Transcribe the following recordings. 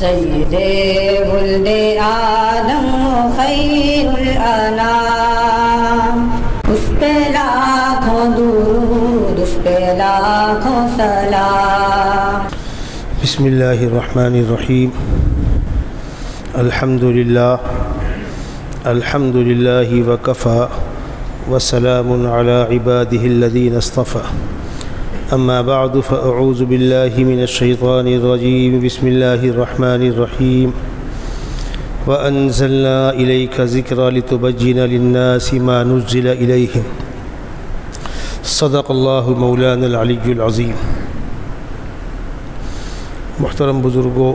سید ولد آدم خیر الانام، اس پہ لاکھوں درود، اس پہ لاکھوں سلام۔ بسم اللہ الرحمن الرحیم۔ الحمد للہ وکفی وسلام علی عباده الذین اصطفى، اما بعد فاعوذ باللہ من الشیطان الرجیم۔ بسم اللہ الرحمن الرحیم۔ وانزلنا الیک الذکر لتبین للناس ما نزل الیہم، صدق اللہ مولانا العلی العظیم۔ محترم بزرگوں،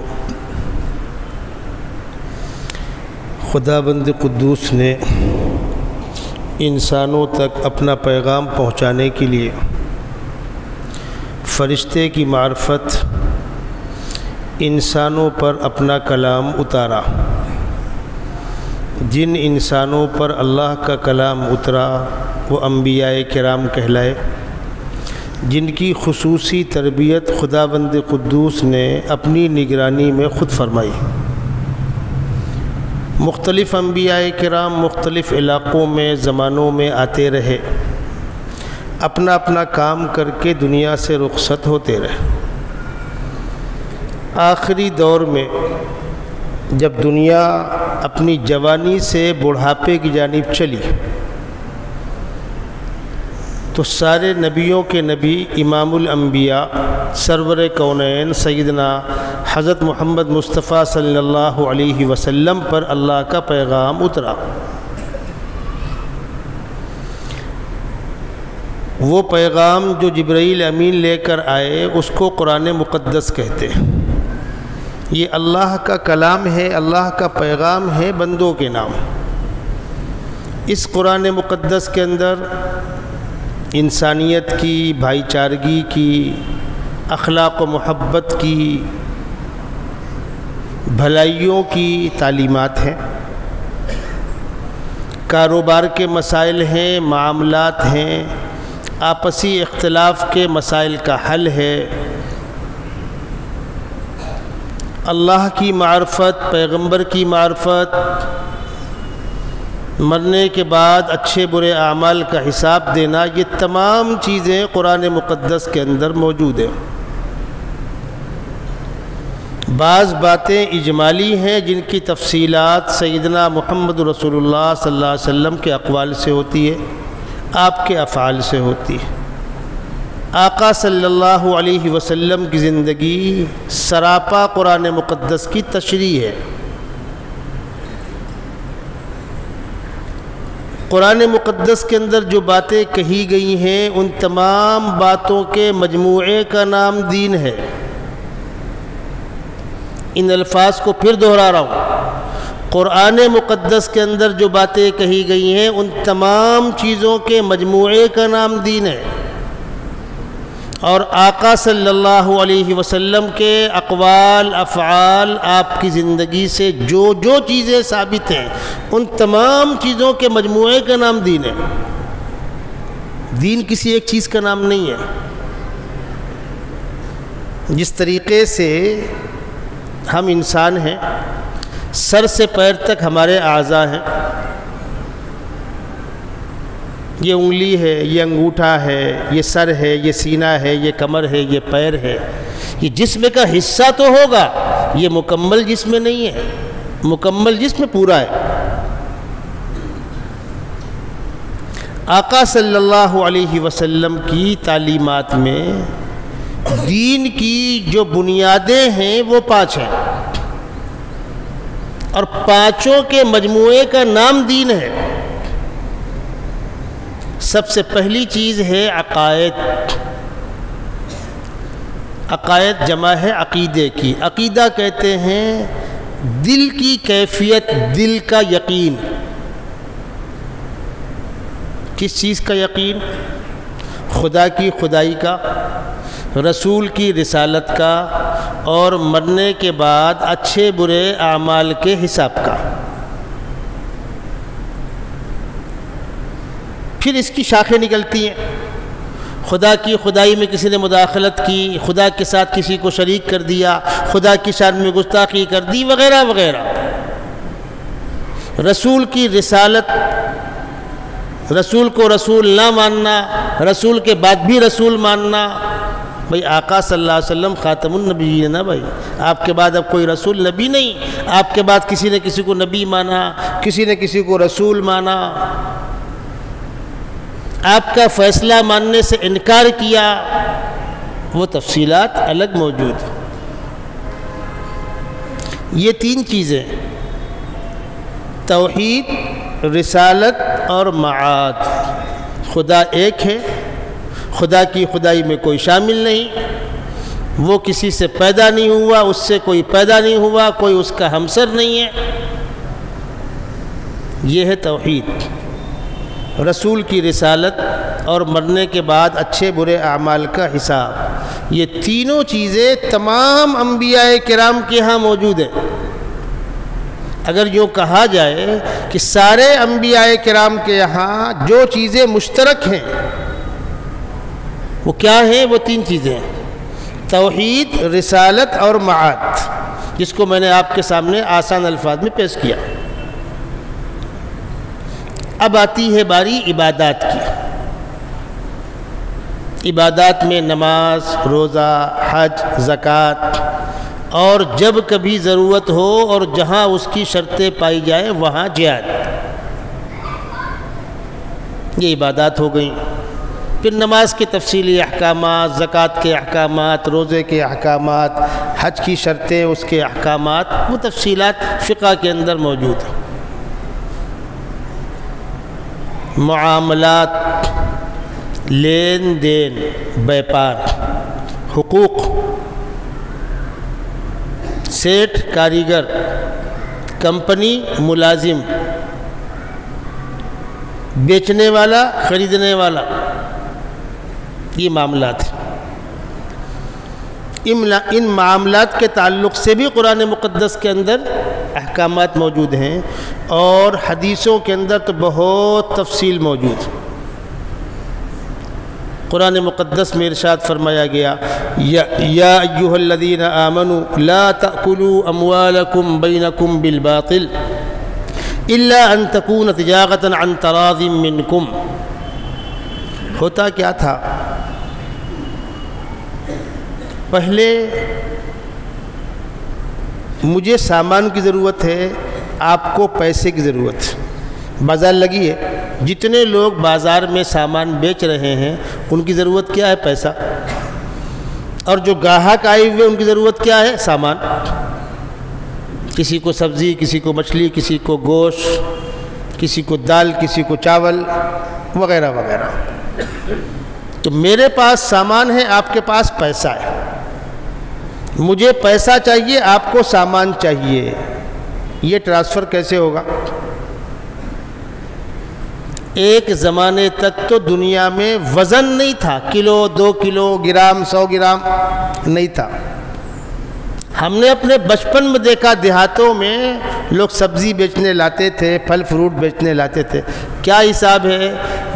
خداوند قدوس نے انسانوں تک اپنا پیغام پہنچانے کے لیے فرشتے کی معرفت انسانوں پر اپنا کلام اتارا۔ جن انسانوں پر اللہ کا کلام اترا وہ انبیاء کرام کہلائے، جن کی خصوصی تربیت خداوند قدوس نے اپنی نگرانی میں خود فرمائی۔ مختلف انبیاء کرام مختلف علاقوں میں زمانوں میں آتے رہے، اپنا اپنا کام کر کے دنیا سے رخصت ہوتے رہے۔ آخری دور میں جب دنیا اپنی جوانی سے بڑھاپے کی جانب چلی تو سارے نبیوں کے نبی امام الانبیاء سرور کونین سیدنا حضرت محمد مصطفیٰ صلی اللہ علیہ وسلم پر اللہ کا پیغام اترا۔ وہ پیغام جو جبرائیل امین لے کر آئے اس کو قرآن مقدس کہتے ہیں۔ یہ اللہ کا کلام ہے، اللہ کا پیغام ہے بندوں کے نام۔ اس قرآن مقدس کے اندر انسانیت کی، بھائی چارگی کی، اخلاق و محبت کی، بھلائیوں کی تعلیمات ہیں، کاروبار کے مسائل ہیں، معاملات ہیں، آپسی اختلاف کے مسائل کا حل ہے، اللہ کی معرفت، پیغمبر کی معرفت، مرنے کے بعد اچھے برے اعمال کا حساب دینا، یہ تمام چیزیں قرآن مقدس کے اندر موجود ہیں۔ بعض باتیں اجمالی ہیں جن کی تفصیلات سیدنا محمد رسول اللہ صلی اللہ علیہ وسلم کے اقوال سے ہوتی ہے، آپ کے افعال سے ہوتی ہے۔ آقا صلی اللہ علیہ وسلم کی زندگی سراپا قرآن مقدس کی تشریح ہے۔ قرآن مقدس کے اندر جو باتیں کہی گئی ہیں ان تمام باتوں کے مجموعے کا نام دین ہے۔ ان الفاظ کو پھر دہرا رہا ہوں، قرآن مقدس کے اندر جو باتیں کہی گئی ہیں ان تمام چیزوں کے مجموعے کا نام دین ہے، اور آقا صلی اللہ علیہ وسلم کے اقوال، افعال، آپ کی زندگی سے جو جو چیزیں ثابت ہیں ان تمام چیزوں کے مجموعے کا نام دین ہے۔ دین کسی ایک چیز کا نام نہیں ہے۔ جس طریقے سے ہم انسان ہیں، سر سے پیر تک ہمارے اعضاء ہیں، یہ انگلی ہے، یہ انگوٹھا ہے، یہ سر ہے، یہ سینہ ہے، یہ کمر ہے، یہ پیر ہے، یہ جسم کا حصہ تو ہوگا، یہ مکمل جسم نہیں ہے۔ مکمل جسم پورا ہے۔ آقا صلی اللہ علیہ وسلم کی تعلیمات میں دین کی جو بنیادیں ہیں وہ 5 ہیں، اور 5 کے مجموعے کا نام دین ہے۔ سب سے پہلی چیز ہے عقائد۔ عقائد جمع ہے عقیدے کی۔ عقیدہ کہتے ہیں دل کی کیفیت، دل کا یقین۔ کس چیز کا یقین؟ خدا کی خدائی کا، رسول کی رسالت کا، اور مرنے کے بعد اچھے برے اعمال کے حساب کا۔ پھر اس کی شاخیں نکلتی ہیں۔ خدا کی خدائی میں کسی نے مداخلت کی، خدا کے ساتھ کسی کو شریک کر دیا، خدا کی شان میں گستاخی کر دی وغیرہ وغیرہ۔ رسول کی رسالت، رسول کو رسول نہ ماننا، رسول کے بعد بھی رسول ماننا، بھائی آقا صلی اللہ علیہ وسلم خاتم النبی ہے نا بھائی، آپ کے بعد اب کوئی رسول نبی نہیں، آپ کے بعد کسی نے کسی کو نبی مانا، کسی نے کسی کو رسول مانا، آپ کا فیصلہ ماننے سے انکار کیا، وہ تفصیلات الگ موجود ہیں۔ یہ تین چیزیں، توحید، رسالت اور معاد، خدا ایک ہے، خدا کی خدائی میں کوئی شامل نہیں، وہ کسی سے پیدا نہیں ہوا، اس سے کوئی پیدا نہیں ہوا، کوئی اس کا ہمسر نہیں ہے، یہ ہے توحید۔ رسول کی رسالت اور مرنے کے بعد اچھے برے اعمال کا حساب، یہ تینوں چیزیں تمام انبیاء کرام کے ہاں موجود ہیں۔ اگر یوں کہا جائے کہ سارے انبیاء کرام کے یہاں جو چیزیں مشترک ہیں وہ کیا ہیں؟ وہ تین چیزیں ہیں، توحید، رسالت اور معاد، جس کو میں نے آپ کے سامنے آسان الفاظ میں پیش کیا۔ اب آتی ہے باری عبادات کی۔ عبادات میں نماز، روزہ، حج، زکوٰۃ، اور جب کبھی ضرورت ہو اور جہاں اس کی شرطیں پائی جائیں وہاں جہاد، یہ عبادات ہو گئیں۔ پھر نماز کے تفصیلی احکامات، زکوٰۃ کے احکامات، روزے کے احکامات، حج کی شرطیں، اس کے احکامات، وہ تفصیلات فقہ کے اندر موجود ہیں۔ معاملات، لین دین، بیپار، حقوق، سیٹھ کاریگر، کمپنی ملازم، بیچنے والا خریدنے والا، یہ معاملات ہیں۔ ان معاملات کے تعلق سے بھی قرآن مقدس کے اندر احکامات موجود ہیں، اور حدیثوں کے اندر تو بہت تفصیل موجود ہے۔ قرآن مقدس میں ارشاد فرمایا گیا، یا ایھا الذین آمنوا لا تأکلوا اموالکم بینکم بالباطل الا ان تکون تجارۃ عن تراض منکم۔ ہوتا کیا تھا؟ پہلے مجھے سامان کی ضرورت ہے، آپ کو پیسے کی ضرورت ہے، بازار لگی ہے، جتنے لوگ بازار میں سامان بیچ رہے ہیں ان کی ضرورت کیا ہے؟ پیسہ، اور جو گاہک آئے ہوئے ان کی ضرورت کیا ہے؟ سامان، کسی کو سبزی، کسی کو مچھلی، کسی کو گوشت، کسی کو دال، کسی کو چاول وغیرہ وغیرہ۔ تو میرے پاس سامان ہے، آپ کے پاس پیسہ ہے، مجھے پیسہ چاہیے، آپ کو سامان چاہیے، یہ ٹرانسفر کیسے ہوگا؟ ایک زمانے تک تو دنیا میں وزن نہیں تھا، کلو، 2 کلو، گرام، 100 گرام نہیں تھا۔ ہم نے اپنے بچپن میں دیکھا دیہاتوں میں لوگ سبزی بیچنے لاتے تھے، پھل فروٹ بیچنے لاتے تھے، کیا حساب ہے؟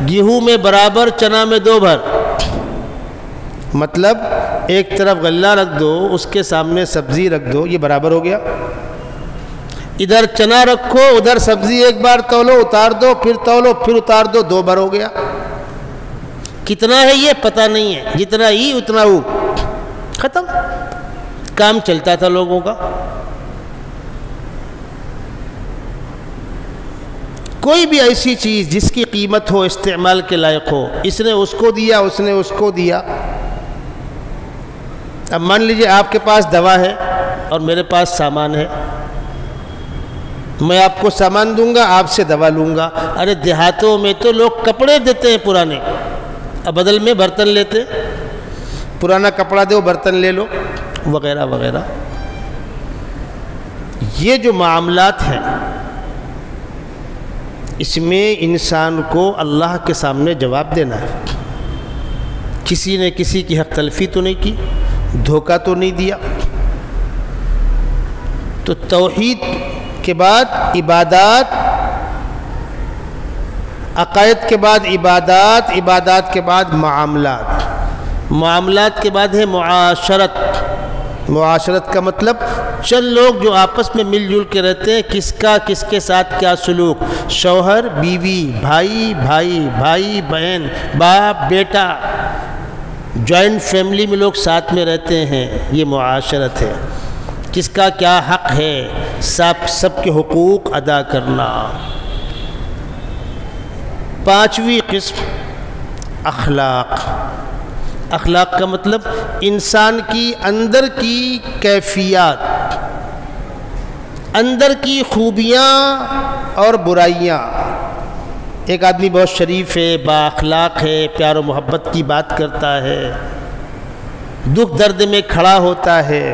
گیہوں میں برابر، چنا میں 2 بھر، مطلب ایک طرف غلہ رکھ دو، اس کے سامنے سبزی رکھ دو، یہ برابر ہو گیا۔ ادھر چنا رکھو، ادھر سبزی ایک بار تولو، اتار دو، پھر تولو، پھر اتار دو، 2 بار ہو گیا۔ کتنا ہے یہ پتہ نہیں ہے، جتنا ہی اتنا ہو، ختم، کام چلتا تھا لوگوں کا۔ کوئی بھی ایسی چیز جس کی قیمت ہو، استعمال کے لائق ہو، اس نے اس کو دیا، اس نے اس کو دیا۔ اب مان لیجئے آپ کے پاس دوا ہے اور میرے پاس سامان ہے، میں آپ کو سامان دوں گا، آپ سے دوا لوں گا۔ ارے دیہاتوں میں تو لوگ کپڑے دیتے ہیں پرانے، اب بدل میں برتن لیتے، پرانا کپڑا دو، برتن لے لو، وغیرہ وغیرہ۔ یہ جو معاملات ہیں اس میں انسان کو اللہ کے سامنے جواب دینا ہے۔ کسی نے کسی کی حق تلفی تو نہیں کی، دھوکہ تو نہیں دیا۔ تو توحید کے بعد عبادات، عقائد کے بعد عبادات، عبادات کے بعد معاملات، معاملات کے بعد ہے معاشرت، معاشرت کا مطلب چند لوگ جو آپس میں مل جل کے رہتے ہیں، کس کا کس کے ساتھ کیا سلوک، شوہر بیوی، بھائی بھائی، بھائی بہن، باپ بیٹا، جوائنٹ فیملی میں لوگ ساتھ میں رہتے ہیں، یہ معاشرت ہے۔ کس کا کیا حق ہے، سب کے حقوق ادا کرنا۔ پانچویں قسم اخلاق۔ اخلاق کا مطلب انسان کی اندر کی کیفیات، اندر کی خوبیاں اور برائیاں۔ ایک آدمی بہت شریف ہے، با اخلاق ہے، پیار و محبت کی بات کرتا ہے، دکھ درد میں کھڑا ہوتا ہے،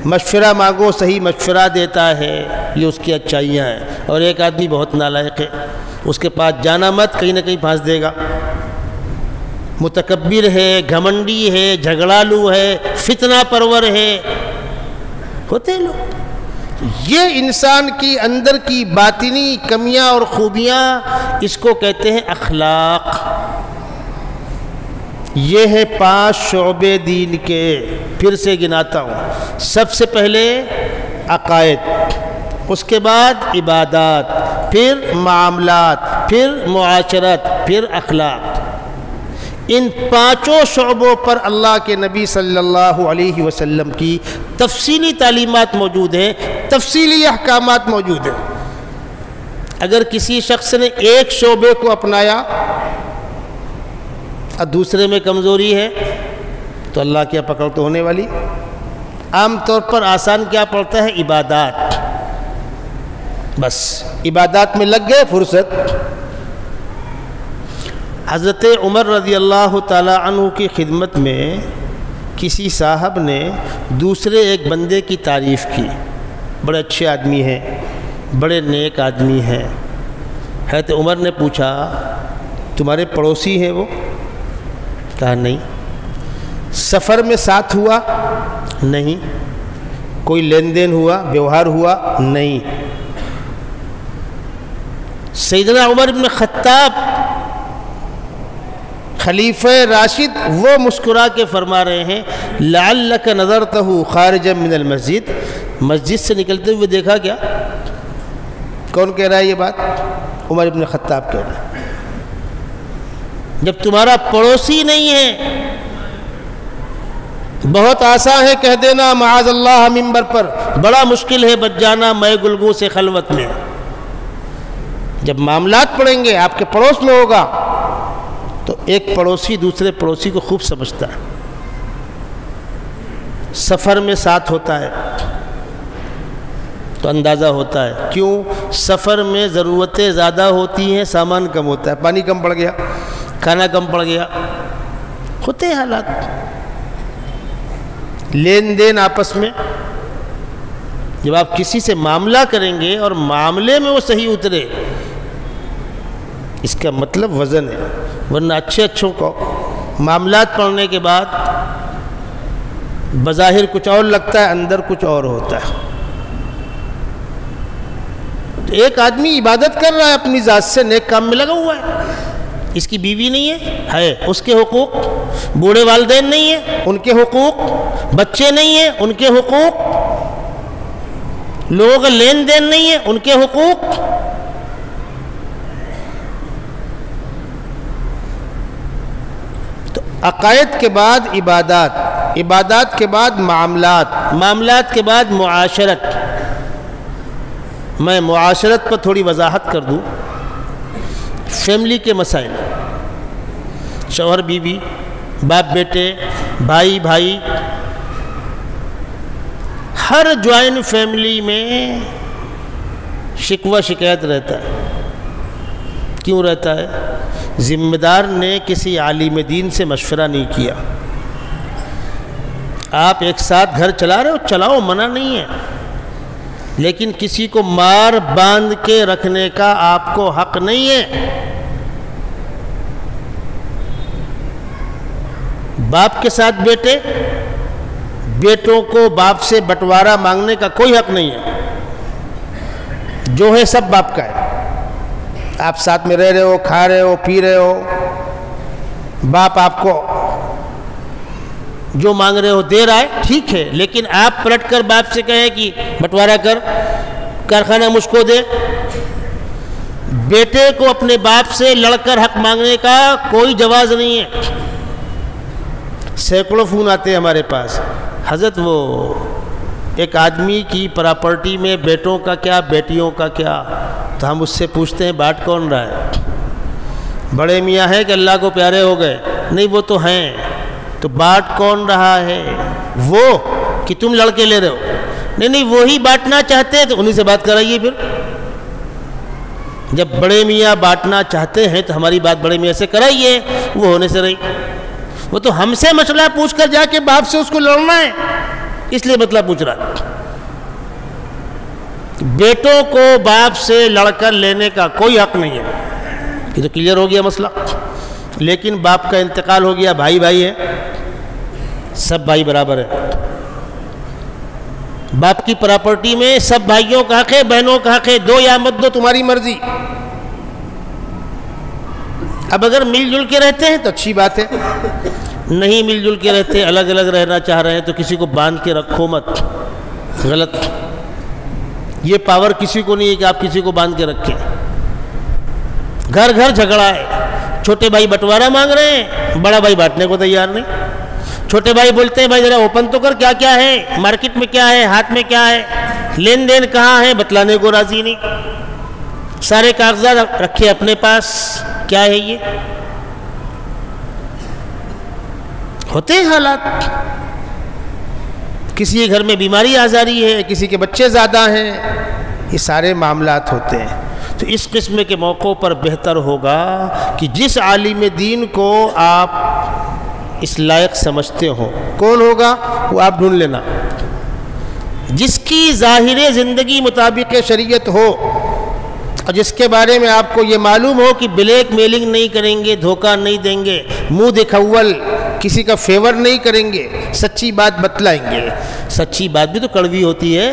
مشورہ مانگو صحیح مشورہ دیتا ہے، یہ اس کی اچھائیاں ہیں۔ اور ایک آدمی بہت نالائق ہے، اس کے پاس جانا مت، کہیں نہ کہیں پھانس دے گا، متکبر ہے، گھمنڈی ہے، جھگڑالو ہے، فتنہ پرور ہے، ہوتے لوگ۔ یہ انسان کی اندر کی باطنی کمیاں اور خوبیاں، اس کو کہتے ہیں اخلاق۔ یہ ہے 5 شعبے دین کے، پھر سے گناتا ہوں۔ سب سے پہلے عقائد، اس کے بعد عبادات، پھر معاملات، پھر معاشرت، پھر اخلاق۔ ان 5 شعبوں پر اللہ کے نبی صلی اللہ علیہ وسلم کی تفصیلی تعلیمات موجود ہیں، تفصیلی احکامات موجود ہیں۔ اگر کسی شخص نے ایک شعبے کو اپنایا اور دوسرے میں کمزوری ہے تو اللہ کیا پکڑ تو ہونے والی۔ عام طور پر آسان کیا پڑتا ہے، عبادات، بس عبادات میں لگ گئے فرصت۔ حضرت عمر رضی اللہ تعالی عنہ کی خدمت میں کسی صاحب نے دوسرے ایک بندے کی تعریف کی، بڑے اچھے آدمی ہیں، بڑے نیک آدمی ہیں۔ حضرت عمر نے پوچھا تمہارے پڑوسی ہیں وہ؟ کہا نہیں۔ سفر میں ساتھ ہوا؟ نہیں۔ کوئی لین دین ہوا، بیوہار ہوا؟ نہیں۔ سیدنا عمر بن خطاب خلیفہ راشد وہ مسکرا کے فرما رہے ہیں لعلک نظرتہ خارجا من المسجد، مسجد سے نکلتے ہوئے دیکھا کیا؟ کون کہہ رہا ہے یہ بات؟ عمر بن خطاب کہہ رہے ہیں۔ جب تمہارا پڑوسی نہیں ہے، بہت آسان ہے کہہ دینا معاذ اللہ منبر پر، بڑا مشکل ہے بچ جانا میں گلگوں سے خلوت میں۔ جب معاملات پڑیں گے آپ کے پڑوس میں ہوگا تو ایک پڑوسی دوسرے پڑوسی کو خوب سمجھتا ہے، سفر میں ساتھ ہوتا ہے تو اندازہ ہوتا ہے۔ کیوں؟ سفر میں ضرورتیں زیادہ ہوتی ہیں، سامان کم ہوتا ہے، پانی کم پڑ گیا، کھانا کم پڑ گیا، ہوتے ہیں حالات۔ لین دین آپس میں جب آپ کسی سے معاملہ کریں گے اور معاملے میں وہ صحیح اترے، اس کا مطلب وزن ہے۔ ورنہ اچھوں کو معاملات پڑھنے کے بعد بظاہر کچھ اور لگتا ہے، اندر کچھ اور ہوتا ہے۔ تو ایک آدمی عبادت کر رہا ہے، اپنی ذات سے نیک کام میں لگا ہوا ہے، اس کی بیوی نہیں ہے، اس کے حقوق، بوڑھے والدین نہیں ہیں ان کے حقوق، بچے نہیں ہیں ان کے حقوق، لوگوں کا لین دین نہیں ہے ان کے حقوق۔ عقائد کے بعد عبادات، عبادات کے بعد معاملات، معاملات کے بعد معاشرت۔ میں معاشرت پر تھوڑی وضاحت کر دوں۔ فیملی کے مسائل، شوہر بیوی، باپ بیٹے، بھائی بھائی، ہر جوائنٹ فیملی میں شکوہ شکایت رہتا ہے۔ کیوں رہتا ہے؟ ذمہ دار نے کسی عالم دین سے مشورہ نہیں کیا۔ آپ ایک ساتھ گھر چلا رہے ہو، چلاؤ، منع نہیں ہے، لیکن کسی کو مار باندھ کے رکھنے کا آپ کو حق نہیں ہے۔ باپ کے ساتھ بیٹے، بیٹوں کو باپ سے بٹوارا مانگنے کا کوئی حق نہیں ہے، جو ہے سب باپ کا ہے۔ آپ ساتھ میں رہ رہے ہو، کھا رہے ہو، پی رہے ہو، باپ آپ کو جو مانگ رہے ہو دے رہا ہے ٹھیک ہے، لیکن آپ پلٹ کر باپ سے کہیں کہ بٹوارا کر، کارخانہ مجھ کو دے. بیٹے کو اپنے باپ سے لڑ کر حق مانگنے کا کوئی جواز نہیں ہے. سینکڑوں فون آتے ہیں ہمارے پاس، حضرت وہ ایک آدمی کی پراپرٹی میں بیٹوں کا کیا بیٹیوں کا کیا، تو ہم اس سے پوچھتے ہیں بانٹ کون رہا ہے؟ بڑے میاں ہیں کہ اللہ کو پیارے ہو گئے؟ نہیں وہ تو ہیں، تو بانٹ کون رہا ہے؟ وہ کہ تم لڑکے لے رہے ہو؟ نہیں وہی بانٹنا چاہتے ہیں تو انہی سے بات کرائیے. پھر جب بڑے میاں بانٹنا چاہتے ہیں تو ہماری بات بڑے میاں سے کرائیے، وہ ہونے سے رہی. وہ تو ہم سے مسئلہ پوچھ کر جا کے باپ سے اس کو لڑنا ہے، اس لیے مسئلہ پوچھ رہا. بیٹوں کو باپ سے لڑ کر لینے کا کوئی حق نہیں ہے. یہ تو کلیئر ہو گیا مسئلہ. لیکن باپ کا انتقال ہو گیا، بھائی بھائی ہے، سب بھائی برابر ہے. باپ کی پراپرٹی میں سب بھائیوں کا حق ہے، بہنوں کا حق ہے، دو یا مت دو تمہاری مرضی. اب اگر مل جل کے رہتے ہیں تو اچھی بات ہے، نہیں مل جل کے رہتے الگ الگ رہنا چاہ رہے ہیں تو کسی کو باندھ کے رکھو مت، غلط. یہ پاور کسی کو نہیں ہے کہ آپ کسی کو باندھ کے رکھیں. گھر گھر جھگڑا ہے. چھوٹے بھائی بٹوارا مانگ رہے ہیں، بڑا بھائی بانٹنے کو تیار نہیں. چھوٹے بھائی بولتے ہیں بھائی ذرا اوپن تو کر، کیا کیا ہے مارکیٹ میں، کیا ہے ہاتھ میں، کیا ہے لین دین کہاں ہے، بتلانے کو راضی نہیں. سارے کاغذات رکھے اپنے پاس، کیا ہے یہ؟ ہوتے ہیں حالات. کسی کے گھر میں بیماری آزاری ہے، کسی کے بچے زیادہ ہیں، یہ سارے معاملات ہوتے ہیں. تو اس قسم کے موقعوں پر بہتر ہوگا کہ جس عالم دین کو آپ اس لائق سمجھتے ہو، کون ہوگا وہ آپ ڈھونڈ لینا، جس کی ظاہر زندگی مطابق شریعت ہو اور جس کے بارے میں آپ کو یہ معلوم ہو کہ بلیک میلنگ نہیں کریں گے، دھوکہ نہیں دیں گے، منہ دکھاول کسی کا فیور نہیں کریں گے، سچی بات بتلائیں گے. سچی بات بھی تو کڑوی ہوتی ہے.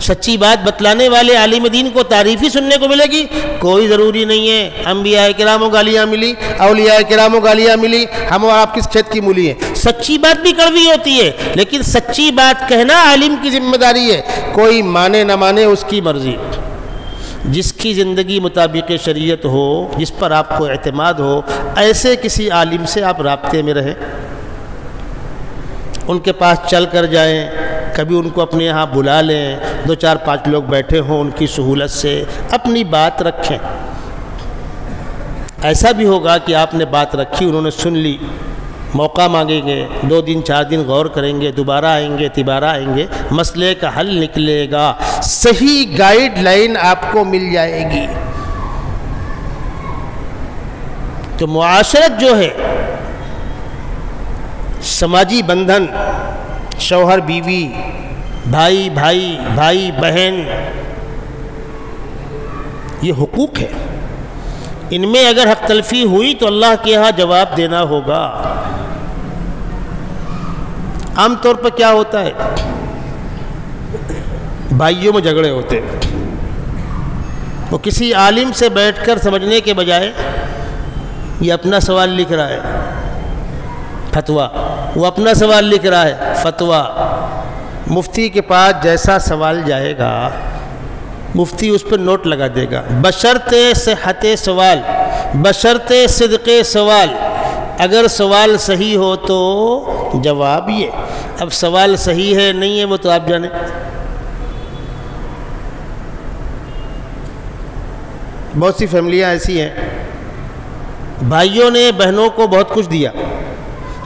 سچی بات بتلانے والے عالم دین کو تعریف ہی سننے کو ملے گی، کوئی ضروری نہیں ہے. انبیاء کراموں گالیاں ملی، اولیاء کراموں گالیاں ملی، ہم اور آپ کس کھیت کی مولی ہیں. سچی بات بھی کڑوی ہوتی ہے، لیکن سچی بات کہنا عالم کی ذمہ داری ہے. کوئی مانے نہ مانے اس کی مرضی. جس کی زندگی مطابق شریعت ہو، جس پر آپ کو اعتماد ہو، ایسے کسی عالم سے آپ رابطے میں رہیں، ان کے پاس چل کر جائیں، کبھی ان کو اپنے یہاں بلا لیں، 2 4 5 لوگ بیٹھے ہوں، ان کی سہولت سے اپنی بات رکھیں. ایسا بھی ہوگا کہ آپ نے بات رکھی، انہوں نے سن لی، موقع مانگیں گے، 2 دن 4 دن غور کریں گے، دوبارہ آئیں گے، تیبارہ آئیں گے، مسئلے کا حل نکلے گا، صحیح گائیڈ لائن آپ کو مل جائے گی. تو معاشرت جو ہے، سماجی بندھن، شوہر بیوی، بھائی بھائی، بھائی بہن، یہ حقوق ہے. ان میں اگر حق تلفی ہوئی تو اللہ کے ہاں جواب دینا ہوگا. عام طور پر کیا ہوتا ہے، بھائیوں میں جھگڑے ہوتے ہیں. وہ کسی عالم سے بیٹھ کر سمجھنے کے بجائے یہ اپنا سوال لکھ رہا ہے، فتویٰ، وہ اپنا سوال لکھ رہا ہے، فتویٰ. مفتی کے پاس جیسا سوال جائے گا، مفتی اس پہ نوٹ لگا دے گا، بشرط صحت سوال، بشرط صدق سوال. اگر سوال صحیح ہو تو جواب یہ. اب سوال صحیح ہے نہیں ہے وہ تو آپ جانیں. بہت سی فیملیاں ایسی ہیں، بھائیوں نے بہنوں کو بہت کچھ دیا،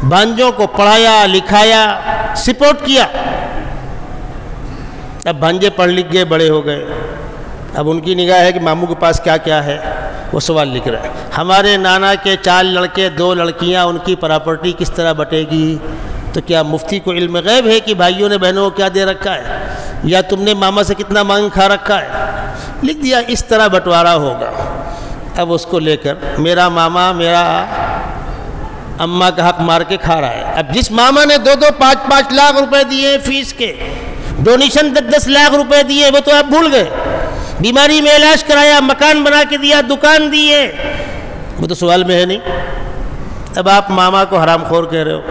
بھانجوں کو پڑھایا لکھایا سپورٹ کیا. اب بھانجے پڑھ لکھ گئے، بڑے ہو گئے، اب ان کی نگاہ ہے کہ ماموں کے پاس کیا کیا ہے، وہ سوال لکھ رہا ہے. ہمارے نانا کے 4 لڑکے 2 لڑکیاں، ان کی پراپرٹی کس طرح بٹے گی؟ تو کیا مفتی کو علم غیب ہے کہ بھائیوں نے بہنوں کو کیا دے رکھا ہے، یا تم نے ماما سے کتنا مانگ کھا رکھا ہے؟ لکھ دیا اس طرح بٹوارا ہوگا. اب اس کو لے کر میرا ماما میرا اماں کا حق مار کے کھا رہا ہے. اب جس ماما نے 2 5 لاکھ روپے دیے فیس کے، ڈونیشن 10 لاکھ روپے دیے، وہ تو آپ بھول گئے. بیماری میں علاج کرایا، مکان بنا کے دیا، دکان دیے، وہ تو سوال میں ہے نہیں. اب آپ ماما کو حرام خور کہہ رہے ہو.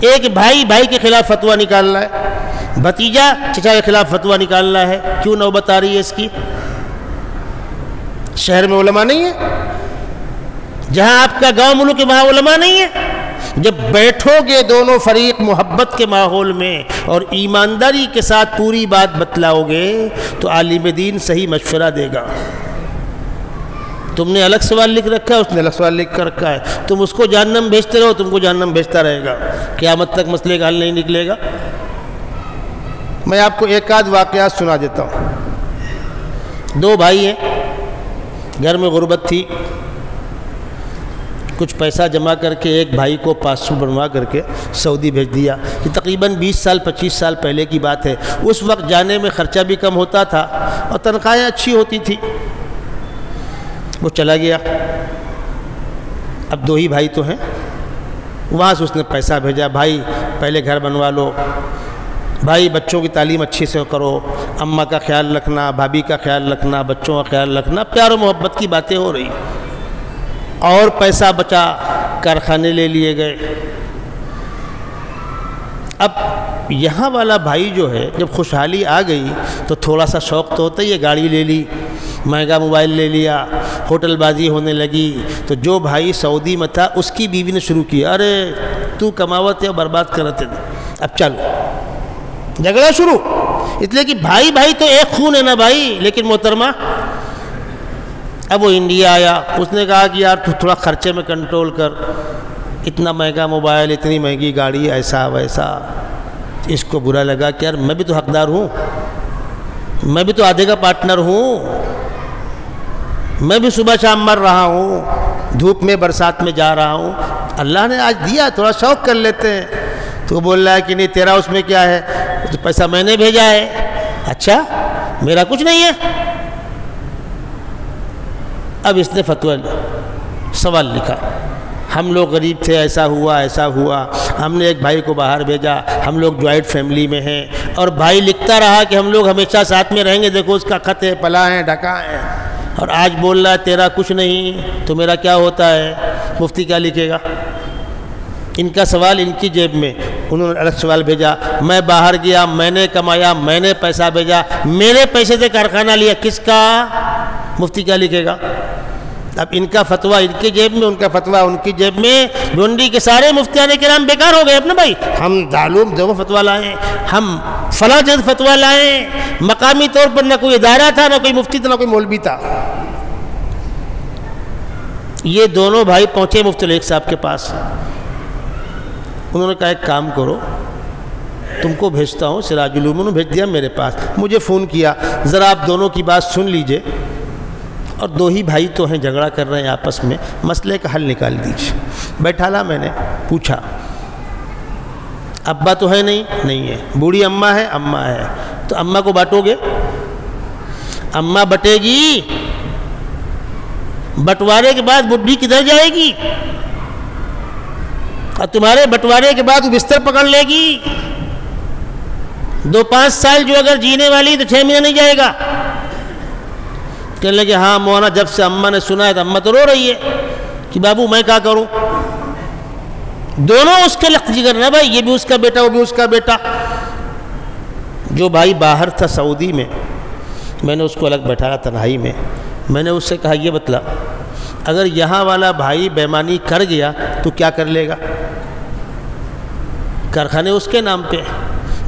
ایک بھائی بھائی کے خلاف فتویٰ نکال رہا ہے، بھتیجا چچا کے خلاف فتویٰ نکال رہا ہے، کیوں نوبت آ رہی ہے اس کی؟ شہر میں علماء نہیں ہے؟ جہاں آپ کا گاؤں ملک ہے وہاں علماء نہیں ہے؟ جب بیٹھو گے دونوں فریق محبت کے ماحول میں اور ایمانداری کے ساتھ پوری بات بتلاؤ گے تو عالم دین صحیح مشورہ دے گا۔ تم نے الگ سوال لکھ رکھا ہے، اس نے الگ سوال لکھ کر رکھا ہے، تم اس کو جہنم بھیجتے رہو، تم کو جہنم بھیجتا رہے گا، قیامت تک مسئلے کا حل نہیں نکلے گا۔ میں آپ کو ایک آدھ واقعات سنا دیتا ہوں۔ دو بھائی ہیں، گھر میں غربت تھی، کچھ پیسہ جمع کر کے ایک بھائی کو پاسپورٹ بنوا کر کے سعودی بھیج دیا۔ یہ تقریباً 20 سال 25 سال پہلے کی بات ہے۔ اس وقت جانے میں خرچہ بھی کم ہوتا تھا اور تنخواہیں اچھی ہوتی تھی۔ وہ چلا گیا، اب دو ہی بھائی تو ہیں، وہاں سے اس نے پیسہ بھیجا، بھائی پہلے گھر بنوا لو، بھائی بچوں کی تعلیم اچھی سے کرو، اماں کا خیال رکھنا، بھابھی کا خیال رکھنا، بچوں کا خیال رکھنا، پیار و محبت کی باتیں ہو رہی۔ اور پیسہ بچا، کارخانے لے لیے گئے۔ اب یہاں والا بھائی جو ہے جب خوشحالی آ گئی تو تھوڑا سا شوق تو ہوتا ہی ہے، گاڑی لے لی، مہنگا موبائل لے لیا، ہوٹل بازی ہونے لگی۔ تو جو بھائی سعودی میں تھا اس کی بیوی نے شروع کیا، ارے تو کماوت ہے اور برباد کرتے تھے، اب چلو جھگڑا شروع۔ اس لیے کہ بھائی بھائی تو ایک خون ہے نا بھائی۔ لیکن محترمہ اب وہ انڈیا آیا، اس نے کہا کہ یار تو تھوڑا خرچے میں کنٹرول کر، اتنا مہنگا موبائل، اتنی مہنگی گاڑی، ایسا ویسا۔ اس کو برا لگا کہ یار میں بھی تو حقدار ہوں، میں بھی تو آدھے کا پارٹنر ہوں، میں بھی صبح شام مر رہا ہوں، دھوپ میں برسات میں جا رہا ہوں، اللہ نے آج دیا، تھوڑا شوق کر لیتے ہیں۔ تو بول رہا ہے کہ نہیں تیرا اس میں کیا ہے، تو پیسہ میں نے بھیجا ہے۔ اچھا میرا کچھ نہیں ہے؟ اب اس نے فتویٰ سوال لکھا، ہم لوگ غریب تھے، ایسا ہوا، ہم نے ایک بھائی کو باہر بھیجا، ہم لوگ جوائنٹ فیملی میں ہیں، اور بھائی لکھتا رہا کہ ہم لوگ ہمیشہ ساتھ میں رہیں گے، دیکھو اس کا خط ہے، پلا ہے، ڈھکا ہے، اور آج بول رہا ہے تیرا کچھ نہیں، تو میرا کیا ہوتا ہے؟ مفتی کیا لکھے گا؟ ان کا سوال ان کی جیب میں، انہوں نے الگ سوال بھیجا، میں باہر گیا، میں نے کمایا، میں نے پیسہ بھیجا، میرے پیسے سے کارخانہ لیا، کس کا؟ مفتی کیا لکھے گا؟ اب ان کا فتویٰ ان کی جیب میں، ان کا فتویٰ ان کی جیب میں، بھنڈی کے سارے مفتیان کرام بیکار ہو گئے اپنا بھائی۔ ہم دارالعلوم دیوبند فتویٰ لائیں، ہم فلاں جگہ فتویٰ لائیں، مقامی طور پر نہ کوئی ادارہ تھا، نہ کوئی مفتی تھا، نہ کوئی مولوی تھا۔ یہ دونوں بھائی پہنچے مفتی الحق صاحب کے پاس، انہوں نے کہا ایک کام کرو، تم کو بھیجتا ہوں، سراج العلوم نے بھیج دیا میرے پاس، مجھے فون کیا، ذرا آپ دونوں کی بات سن لیجئے، اور دو ہی بھائی تو ہیں، جھگڑا کر رہے ہیں آپس میں، مسئلے کا حل نکال دیجئے۔ بیٹھالا میں نے پوچھا، ابا تو ہے نہیں ہے، بوڑھی اماں ہے، تو اماں کو بانٹو گے؟ اماں بٹے گی، بٹوارے کے بعد بڈھی کدھر جائے گی؟ اور تمہارے بٹوارے کے بعد وہ بستر پکڑ لے گی، 2-5 سال جو اگر جینے والی تو 6 مہینے نہیں جائے گا۔ کہنے لگے ہاں مولانا، جب سے اماں نے سنا ہے تو اماں تو رو رہی ہے کہ بابو میں کیا کروں؟ دونوں اس کے لخت جگر نا بھائی، یہ بھی اس کا بیٹا، وہ بھی اس کا بیٹا۔ جو بھائی باہر تھا سعودی میں نے اس کو الگ بیٹھایا تنہائی میں، میں نے اس سے کہا یہ بتلا، اگر یہاں والا بھائی بیمانی کر گیا تو کیا کر لے گا؟ کارخانے اس کے نام پہ،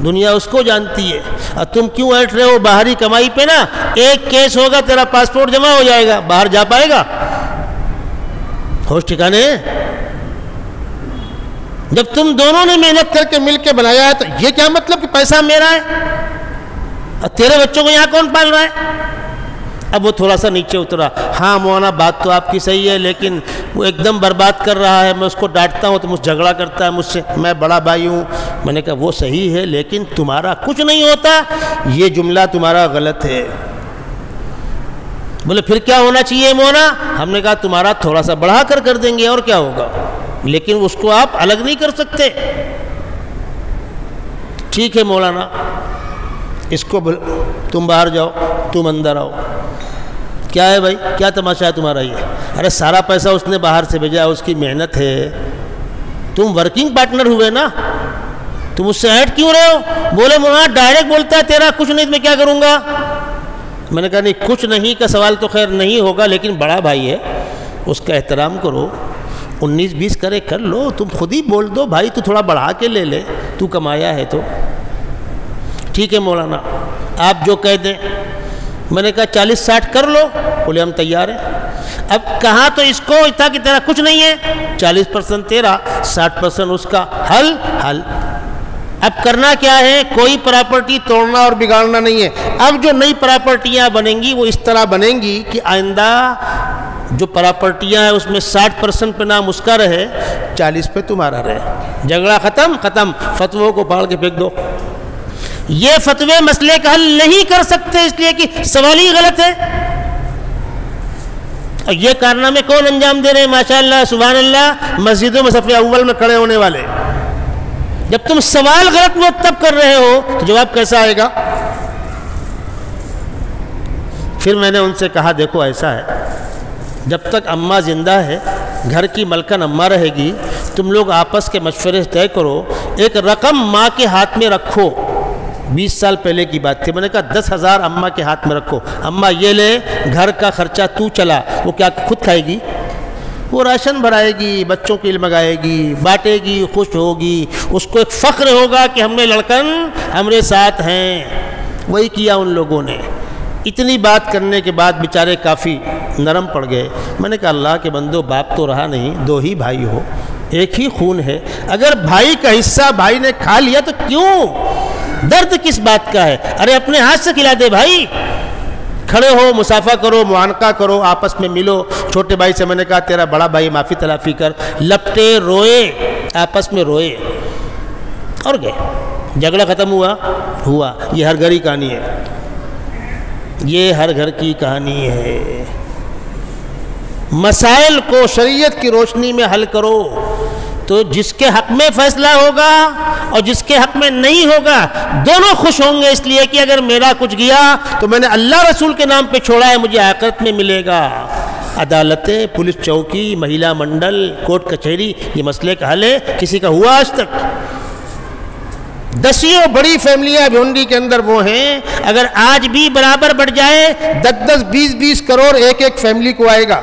دنیا اس کو جانتی ہے، اور تم کیوں ایٹ رہے ہو باہری کمائی پہ؟ نا ایک کیس ہوگا تیرا پاسپورٹ جمع ہو جائے گا، باہر جا پائے گا؟ ہوش ٹھکانے؟ جب تم دونوں نے محنت کر کے مل کے بنایا ہے تو یہ کیا مطلب کہ پیسہ میرا ہے اور تیرے بچوں کو یہاں کون پال رہا ہے؟ اب وہ تھوڑا سا نیچے اترا، ہاں مولانا بات تو آپ کی صحیح ہے، لیکن وہ ایک دم برباد کر رہا ہے، میں اس کو ڈانٹتا ہوں تو مجھ سے جھگڑا کرتا ہے مجھ سے، میں بڑا بھائی ہوں۔ میں نے کہا وہ صحیح ہے، لیکن تمہارا کچھ نہیں ہوتا، یہ جملہ تمہارا غلط ہے۔ بولے پھر کیا ہونا چاہیے مولانا؟ ہم نے کہا تمہارا تھوڑا سا بڑھا کر دیں گے اور کیا ہوگا، لیکن اس کو آپ الگ نہیں کر سکتے۔ ٹھیک ہے مولانا، اس کو تم باہر جاؤ، تم اندر آؤ۔ کیا ہے بھائی، کیا تماشا ہے تمہارا یہ؟ ارے سارا پیسہ اس نے باہر سے بھیجا، اس کی محنت ہے، تم ورکنگ پارٹنر ہوئے نا، تم مجھ سے ایڈ کیوں رہے ہو؟ بولے وہاں ڈائریکٹ بولتا ہے تیرا کچھ نہیں، میں کیا کروں گا؟ میں نے کہا نہیں، کچھ نہیں کا سوال تو خیر نہیں ہوگا، لیکن بڑا بھائی ہے اس کا احترام کرو، 19-20 کرے کر لو، تم خود ہی بول دو بھائی تو تھوڑا بڑھا کے لے لے، تو کمایا ہے تو ٹھیک ہے مولانا آپ جو کہہ دیں۔ میں نے کہا 40-60 کر لو، بولے ہم تیار ہیں۔ اب کہا تو اس کو تھا کہ تیرا کچھ نہیں ہے، 40% تیرا 60% اس کا، حل۔ اب کرنا کیا ہے؟ کوئی پراپرٹی توڑنا اور بگاڑنا نہیں ہے۔ اب جو نئی پراپرٹیاں بنیں گی وہ اس طرح بنیں گی کہ آئندہ جو پراپرٹیاں ہیں اس میں 60% پہ نام اس کا رہے، 40 پہ تمہارا رہے۔ جھگڑا ختم، فتووں کو پھاڑ کے پھینک دو۔ یہ فتوے مسئلے کا حل نہیں کر سکتے اس لیے کہ سوال ہی غلط ہے۔ اور یہ کارنامے کون انجام دے رہے ہیں؟ ماشاءاللہ سبحان اللہ، مسجدوں میں صف اول میں کھڑے ہونے والے۔ جب تم سوال غلط مرتب کر رہے ہو تو جواب کیسا آئے گا؟ پھر میں نے ان سے کہا دیکھو ایسا ہے، جب تک اماں زندہ ہے، گھر کی ملکن اماں رہے گی، تم لوگ آپس کے مشورے سے طے کرو، ایک رقم ماں کے ہاتھ میں رکھو۔ 20 سال پہلے کی بات تھی، میں نے کہا 10,000 اماں کے ہاتھ میں رکھو، اماں یہ لے، گھر کا خرچہ تو چلا۔ وہ کیا خود کھائے گی؟ وہ راشن بھرائے گی، بچوں کی علم منگائے گی، بانٹے گی، خوش ہوگی، اس کو ایک فخر ہوگا کہ ہم نے لڑکن ہمارے ساتھ ہیں۔ وہی کیا ان لوگوں نے۔ اتنی بات کرنے کے بعد بیچارے کافی نرم پڑ گئے۔ میں نے کہا اللہ کے بندو، باپ تو رہا نہیں، 2 ہی بھائی ہو، ایک ہی خون ہے، اگر بھائی کا حصہ بھائی نے کھا لیا تو کیوں؟ درد کس بات کا ہے؟ ارے اپنے ہاتھ سے کھلا دے بھائی، کھڑے ہو، مسافہ کرو، معانقہ کرو، آپس میں ملو۔ چھوٹے بھائی سے میں نے کہا تیرا بڑا بھائی معافی تلافی کر، لپٹے، روئے، آپس میں روئے اور گئے۔ جھگڑا ختم ہوا۔ یہ ہر گھر کی کہانی ہے، یہ ہر گھر کی کہانی ہے۔ مسائل کو شریعت کی روشنی میں حل کرو تو جس کے حق میں فیصلہ ہوگا اور جس کے حق میں نہیں ہوگا دونوں خوش ہوں گے، اس لیے کہ اگر میرا کچھ گیا تو میں نے اللہ رسول کے نام پہ چھوڑا ہے، مجھے آخرت میں ملے گا۔ عدالتیں، پولیس چوکی، مہیلا منڈل، کورٹ کچہری، یہ مسئلے کا حل ہے؟ کسی کا ہوا آج تک؟ 10 بڑی فیملیاں بھونڈی کے اندر وہ ہیں، اگر آج بھی برابر بڑھ جائے 10-10 20-20 کروڑ ایک فیملی کو آئے گا۔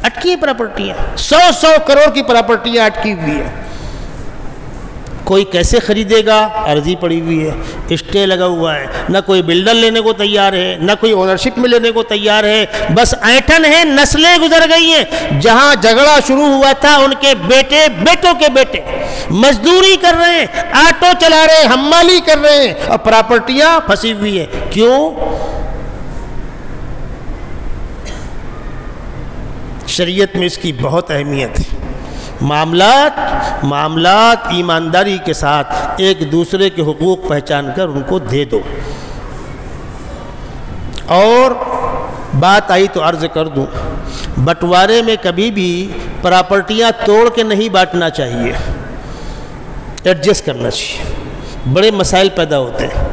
اٹکی ہے پراپرٹیاں، 100 کروڑ کی پراپرٹیاں اٹکی ہوئی ہیں۔ کوئی کیسے خریدے گا؟ عرضی پڑی ہوئی ہے، اسٹے لگا ہوا ہے، نہ کوئی بلڈر لینے کو تیار ہے، نہ کوئی اونرشپ میں لینے کو تیار ہے، بس ایٹھن ہے، نسلیں گزر گئی ہیں۔ جہاں جھگڑا شروع ہوا تھا ان کے بیٹے، بیٹوں کے بیٹے مزدوری کر رہے ہیں، آٹو چلا رہے ہیں، حمالی کر رہے ہیں، اور پراپرٹیاں پھنسی ہوئی ہیں۔ کیوں؟ شریعت میں اس کی بہت اہمیت ہے۔ معاملات ایمانداری کے ساتھ ایک دوسرے کے حقوق پہچان کر ان کو دے دو۔ اور بات آئی تو عرض کر دوں، بٹوارے میں کبھی بھی پراپرٹیاں توڑ کے نہیں بانٹنا چاہیے، ایڈجسٹ کرنا چاہیے۔ بڑے مسائل پیدا ہوتے ہیں،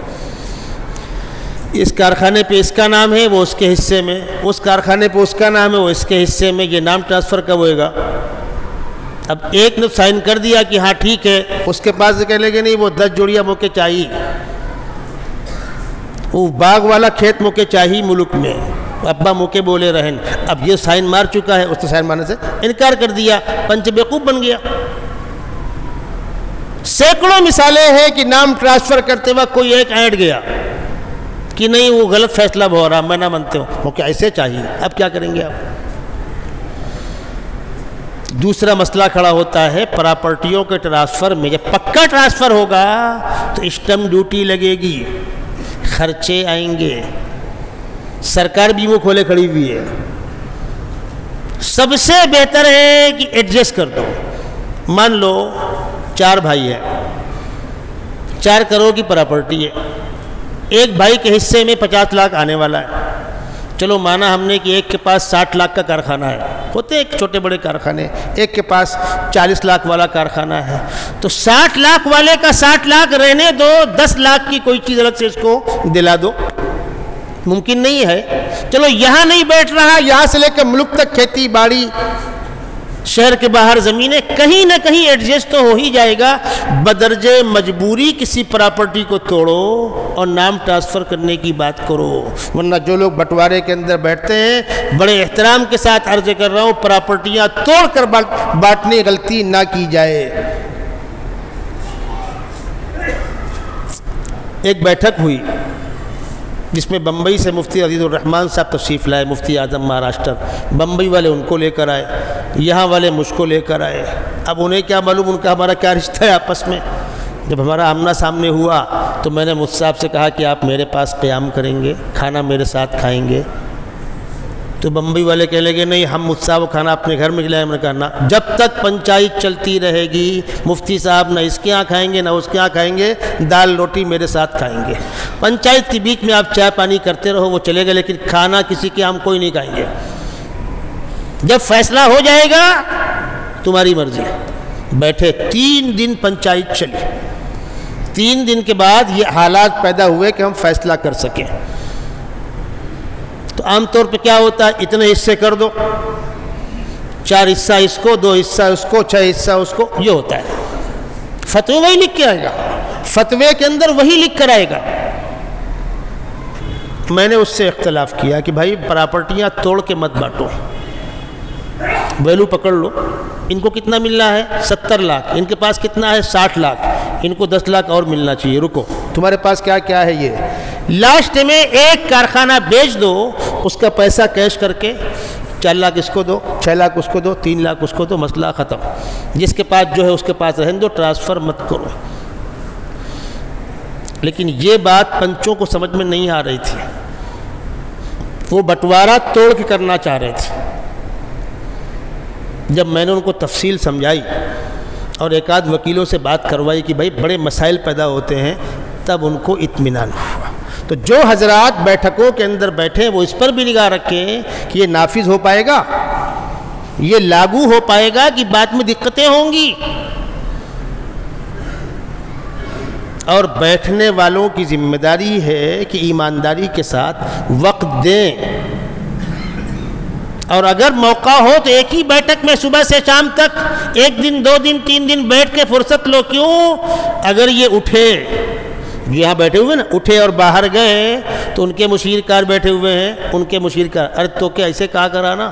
اس کارخانے پہ اس کا نام ہے، وہ اس کے حصے میں، اس کارخانے پہ اس کا نام ہے، وہ اس کے حصے میں، یہ نام ٹرانسفر کب ہوئے گا؟ اب ایک نے سائن کر دیا کہ ہاں ٹھیک ہے، اس کے پاس کہنے لگے نہیں وہ 10 جوڑیاں موقع چاہیے، وہ باغ والا کھیت موقع چاہیے ملک میں، ابا موقع بولے رہن، اب یہ سائن مار چکا ہے، اس نے سائن مارنے سے انکار کر دیا، پنچ بیوقوف بن گیا۔ سینکڑوں مثالیں ہیں کہ نام ٹرانسفر کرتے وقت کوئی ایک اینٹ گیا کہ نہیں وہ غلط فیصلہ ہو رہا، میں نہ مانتے ہوں، موقع ایسے چاہیے، اب کیا کریں گے آپ؟ دوسرا مسئلہ کھڑا ہوتا ہے پراپرٹیوں کے ٹرانسفر میں، جب پکا ٹرانسفر ہوگا تو اسٹمپ ڈیوٹی لگے گی، خرچے آئیں گے، سرکار بھی وہ کھولے کھڑی ہوئی ہے۔ سب سے بہتر ہے کہ ایڈجسٹ کر دو۔ مان لو 4 بھائی ہیں، 4 کروڑ کی پراپرٹی ہے، ایک بھائی کے حصے میں 50 لاکھ آنے والا ہے، چلو مانا ہم نے کہ ایک کے پاس 60 لاکھ کا کارخانہ ہے، ہوتے ہیں چھوٹے بڑے کارخانے، ایک کے پاس 40 لاکھ والا کارخانہ ہے، تو 60 لاکھ والے کا 60 لاکھ رہنے دو، 10 لاکھ کی کوئی چیز الگ سے اس کو دلا دو۔ ممکن نہیں ہے، چلو یہاں نہیں بیٹھ رہا، یہاں سے لے کر ملک تک کھیتی باڑی شہر کے باہر زمینیں، کہیں نہ کہیں ایڈجسٹ تو ہو ہی جائے گا، بدرجہ مجبوری کسی پراپرٹی کو توڑو اور نام ٹرانسفر کرنے کی بات کرو، ورنہ جو لوگ بٹوارے کے اندر بیٹھتے ہیں، بڑے احترام کے ساتھ عرض کر رہا ہوں، پراپرٹیاں توڑ کر بانٹنے غلطی نہ کی جائے۔ ایک بیٹھک ہوئی جس میں بمبئی سے مفتی عزیز الرحمان صاحب تشریف لائے، مفتی اعظم مہاراشٹر، بمبئی والے ان کو لے کر آئے، یہاں والے مجھ کو لے کر آئے۔ اب انہیں کیا معلوم ان کا ہمارا کیا رشتہ ہے آپس میں۔ جب ہمارا آمنا سامنے ہوا تو میں نے مجھ صاحب سے کہا کہ آپ میرے پاس قیام کریں گے، کھانا میرے ساتھ کھائیں گے؟ تو بمبئی والے کہنے لگے نہیں، ہم مجھ صاحب کھانا اپنے گھر میں کھلائیں۔ میں نے کہا نہ، جب تک پنچایت چلتی رہے گی مفتی صاحب نہ اس کے یہاں کھائیں گے نہ اس کے یہاں کھائیں گے، دال روٹی میرے ساتھ کھائیں گے۔ پنچایت کے بیچ میں آپ چائے پانی کرتے رہو، وہ چلے گا، لیکن کھانا کسی کے ہم کوئی نہیں کھائیں گے۔ جب فیصلہ ہو جائے گا تمہاری مرضی۔ بیٹھے 3 دن پنچایت چلی، 3 دن کے بعد یہ حالات پیدا ہوئے کہ ہم فیصلہ کر سکیں۔ تو عام طور پہ کیا ہوتا ہے، اتنے حصے کر دو، 4 حصہ اس کو، 2 حصہ اس کو، 6 حصہ اس کو، یہ ہوتا ہے۔ فتوے وہی لکھ کے آئے گا، فتوے کے اندر وہی لکھ کر آئے گا۔ میں نے اس سے اختلاف کیا کہ بھائی پراپرٹیاں توڑ کے مت بانٹو، ویلو پکڑ لو۔ ان کو کتنا ملنا ہے؟ 70 لاکھ، ان کے پاس کتنا ہے؟ 60 لاکھ، ان کو 10 لاکھ اور ملنا چاہیے۔ رکو، تمہارے پاس کیا کیا ہے؟ یہ لاسٹ میں ایک کارخانہ بیچ دو، اس کا پیسہ کیش کر کے 4 لاکھ اس کو دو، 6 لاکھ اس کو دو، 3 لاکھ اس کو دو، مسئلہ ختم۔ جس کے پاس جو ہے اس کے پاس رہنے دو، ٹرانسفر مت کرو۔ لیکن یہ بات پنچوں کو سمجھ میں نہیں آ رہی تھی، وہ بٹوارہ توڑ کے کرنا چاہ رہے تھے۔ جب میں نے ان کو تفصیل سمجھائی اور ایک آدھ وکیلوں سے بات کروائی کہ بھائی بڑے مسائل پیدا ہوتے ہیں، تب ان کو اطمینان ہوا۔ تو جو حضرات بیٹھکوں کے اندر بیٹھے وہ اس پر بھی نگاہ رکھیں کہ یہ نافذ ہو پائے گا، یہ لاگو ہو پائے گا کہ بعد میں دقتیں ہوں گی۔ اور بیٹھنے والوں کی ذمہ داری ہے کہ ایمانداری کے ساتھ وقت دیں، اور اگر موقع ہو تو ایک ہی بیٹھک میں صبح سے شام تک 1 دن 2 دن 3 دن بیٹھ کے فرصت لو۔ کیوں؟ اگر یہ اٹھے، یہاں بیٹھے ہوئے نا، اٹھے اور باہر گئے تو ان کے مشیر کار بیٹھے ہوئے ہیں، ان کے مشیر کار، ارے تو کیا ایسے کہا کرانا؟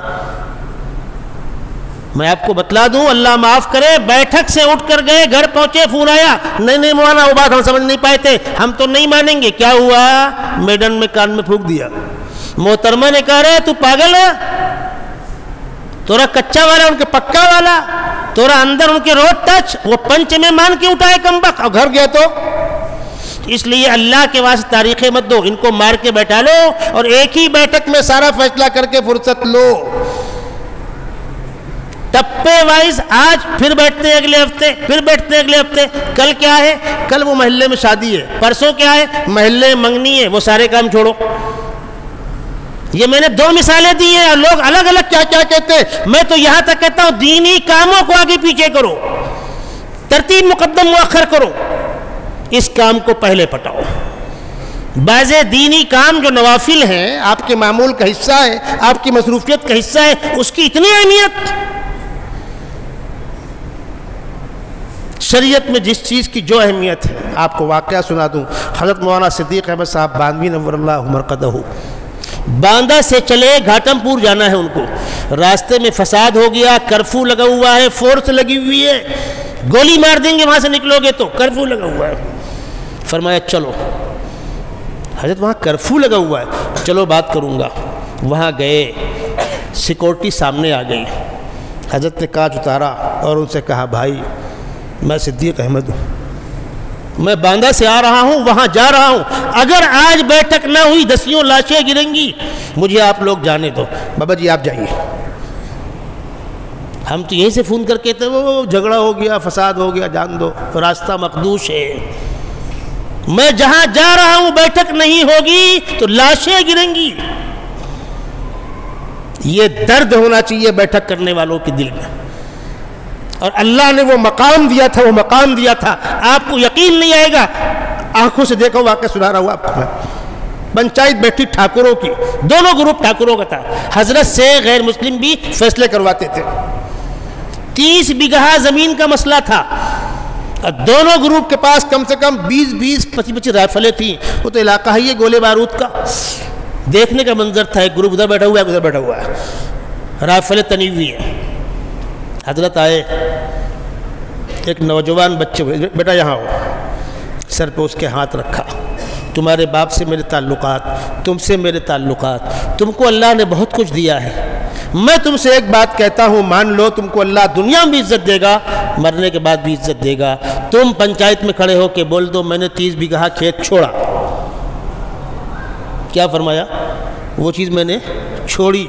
میں آپ کو بتلا دوں، اللہ معاف کرے، بیٹھک سے اٹھ کر گئے، گھر پہنچے، فون آیا، نہیں مولانا وہ بات ہم سمجھ نہیں پائے تھے، ہم تو نہیں مانیں گے۔ کیا ہوا؟ میڈن میں کان میں پھونک دیا۔ محترمہ نے کہا رہے تو پاگل ہے، تورا کچا والا ان کے پکا والا، تورا اندر ان کے روڈ ٹچ، وہ پنچ میں مان کے اٹھائے کمبخت، اور گھر گیا تو۔ اس لیے اللہ کے واسطے تاریخیں مت دو، ان کو مار کے بیٹھا لو اور ایک ہی بیٹھک میں سارا فیصلہ کر کے فرصت لو۔ ٹپے وائز آج پھر بیٹھتے ہیں، اگلے ہفتے پھر بیٹھتے ہیں، اگلے ہفتے۔ کل کیا ہے؟ کل وہ محلے میں شادی ہے، پرسوں کیا ہے؟ محلے منگنی ہے، وہ سارے کام چھوڑو۔ یہ میں نے 2 مثالیں دی ہیں، اور لوگ الگ الگ کیا کیا کہتے ہیں۔ میں تو یہاں تک کہتا ہوں دینی کاموں کو آگے پیچھے کرو، ترتیب مقدم مؤخر کرو، اس کام کو پہلے پٹاؤ۔ بعض دینی کام جو نوافل ہیں، آپ کے معمول کا حصہ ہے، آپ کی مصروفیت کا حصہ ہے، اس کی اتنی اہمیت، شریعت میں جس چیز کی جو اہمیت ہے۔ آپ کو واقعہ سنا دوں، حضرت مولانا صدیق احمد صاحب باندھوی نور اللہ مرقدہ، باندہ سے چلے، گھاٹم پور جانا ہے ان کو، راستے میں فساد ہو گیا، کرفیو لگا ہوا ہے، فورس لگی ہوئی ہے، گولی مار دیں گے وہاں سے نکلو گے تو، کرفیو لگا ہوا ہے۔ فرمایا چلو، حضرت وہاں کرفیو لگا ہوا ہے، چلو بات کروں گا۔ وہاں گئے، سیکورٹی سامنے آ گئی، حضرت نے کاج اتارا اور ان سے کہا بھائی میں صدیق احمد ہوں، میں باندہ سے آ رہا ہوں، وہاں جا رہا ہوں، اگر آج بیٹھک نہ ہوئی 10 لاشیں گریں گی، مجھے آپ لوگ جانے دو۔ بابا جی آپ جائیے، ہم تو یہیں سے فون کر کے کہتے وہ جھگڑا ہو گیا، فساد ہو گیا، جان دو، راستہ مقدوش ہے، میں جہاں جا رہا ہوں بیٹھک نہیں ہوگی تو لاشیں گریں گی۔ یہ درد ہونا چاہیے بیٹھک کرنے والوں کے دل میں، اور اللہ نے وہ مقام دیا تھا، وہ مقام دیا تھا، آپ کو یقین نہیں آئے گا، آنکھوں سے دیکھو، واقعہ سنا رہا ہوں آپ کو۔ پنچایت بیٹھی ٹھاکروں کی، دونوں گروپ ٹھاکروں کا تھا، حضرت سے غیر مسلم بھی فیصلے کرواتے تھے۔ 30 بیگھہ زمین کا مسئلہ تھا، اور دونوں گروپ کے پاس کم سے کم 20 25 رائفلیں تھیں. وہ تو علاقہ ہی ہے گولے بارود کا. دیکھنے کا منظر تھا، ایک گروپ ادھر بیٹھا ہوا ہے، ادھر بیٹھا ہوا ہے، رائفلیں تنی ہوئی ہیں. حضرت آئے، ایک نوجوان بچے، بیٹا یہاں ہو، سر پہ اس کے ہاتھ رکھا. تمہارے باپ سے میرے تعلقات، تم سے میرے تعلقات، تم کو اللہ نے بہت کچھ دیا ہے. میں تم سے ایک بات کہتا ہوں، مان لو تم کو اللہ دنیا میں عزت دے گا، مرنے کے بعد بھی عزت دے گا. تم پنچایت میں کھڑے ہو کے بول دو میں نے 30 بیگھہ کھیت چھوڑا. کیا فرمایا؟ وہ چیز میں نے چھوڑی.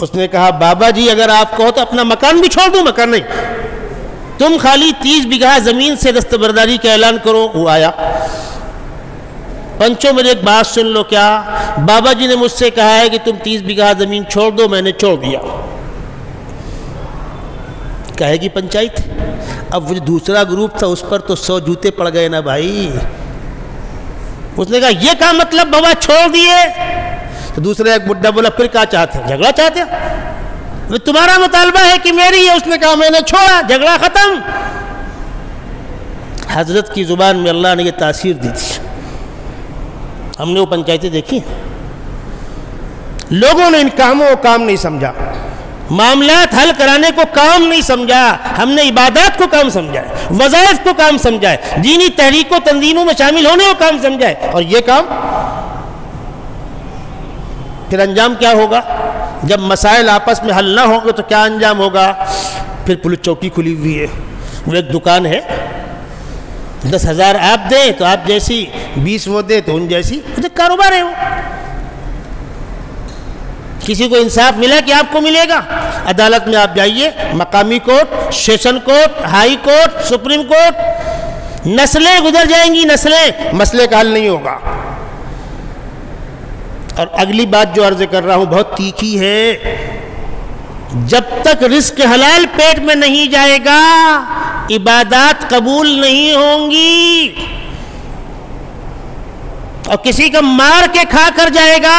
اس نے کہا بابا جی اگر آپ کہو تو اپنا مکان بھی چھوڑ دوں. مکان نہیں، تم خالی 30 بیگھہ زمین سے دستبرداری کا اعلان کرو. وہ آیا، پنچوں میرے ایک بات سن لو، کیا بابا جی نے مجھ سے کہا ہے کہ تم 30 بیگھہ زمین چھوڑ دو، میں نے چھوڑ دیا. کہے گی پنچایت. اب وہ جو دوسرا گروپ تھا اس پر تو 100 جوتے پڑ گئے نا بھائی. اس نے کہا یہ کیا مطلب بابا چھوڑ دیے؟ تو دوسرا ایک بڈھا بولا پھر کیا چاہتے ہیں؟ جھگڑا چاہتے ہیں؟ تمہارا مطالبہ ہے کہ میری ہے. اس نے کہا میں نے چھوڑا، جھگڑا ختم. حضرت کی زبان میں اللہ نے یہ تاثیر دی تھی. ہم نے وہ پنچایتیں دیکھی، لوگوں نے ان کاموں کو کام نہیں سمجھا، معاملات حل کرانے کو کام نہیں سمجھا. ہم نے عبادات کو کام سمجھا ہے، وظائف کو کام سمجھا ہے، دینی تحریکوں تنظیموں میں شامل ہونے کو کام سمجھا ہے. اور یہ کام پھر انجام کیا ہوگا؟ جب مسائل آپس میں حل نہ ہوں گے تو کیا انجام ہوگا؟ پھر پولیس چوکی کھلی ہوئی ہے، وہ ایک دکان ہے، 10,000 آپ دیں تو آپ جیسی، 20 وہ دے تو ان جیسی. کاروبار ہے وہ. کسی کو انصاف ملا کہ آپ کو ملے گا؟ عدالت میں آپ جائیے، مقامی court, session court, high court, supreme court, نسلیں گزر جائیں گی، نسلیں، مسئلے کا حل نہیں ہوگا. اور اگلی بات جو عرض کر رہا ہوں بہت تیکھی ہے، جب تک رزق حلال پیٹ میں نہیں جائے گا عبادات قبول نہیں ہوں گی. اور کسی کا مار کے کھا کر جائے گا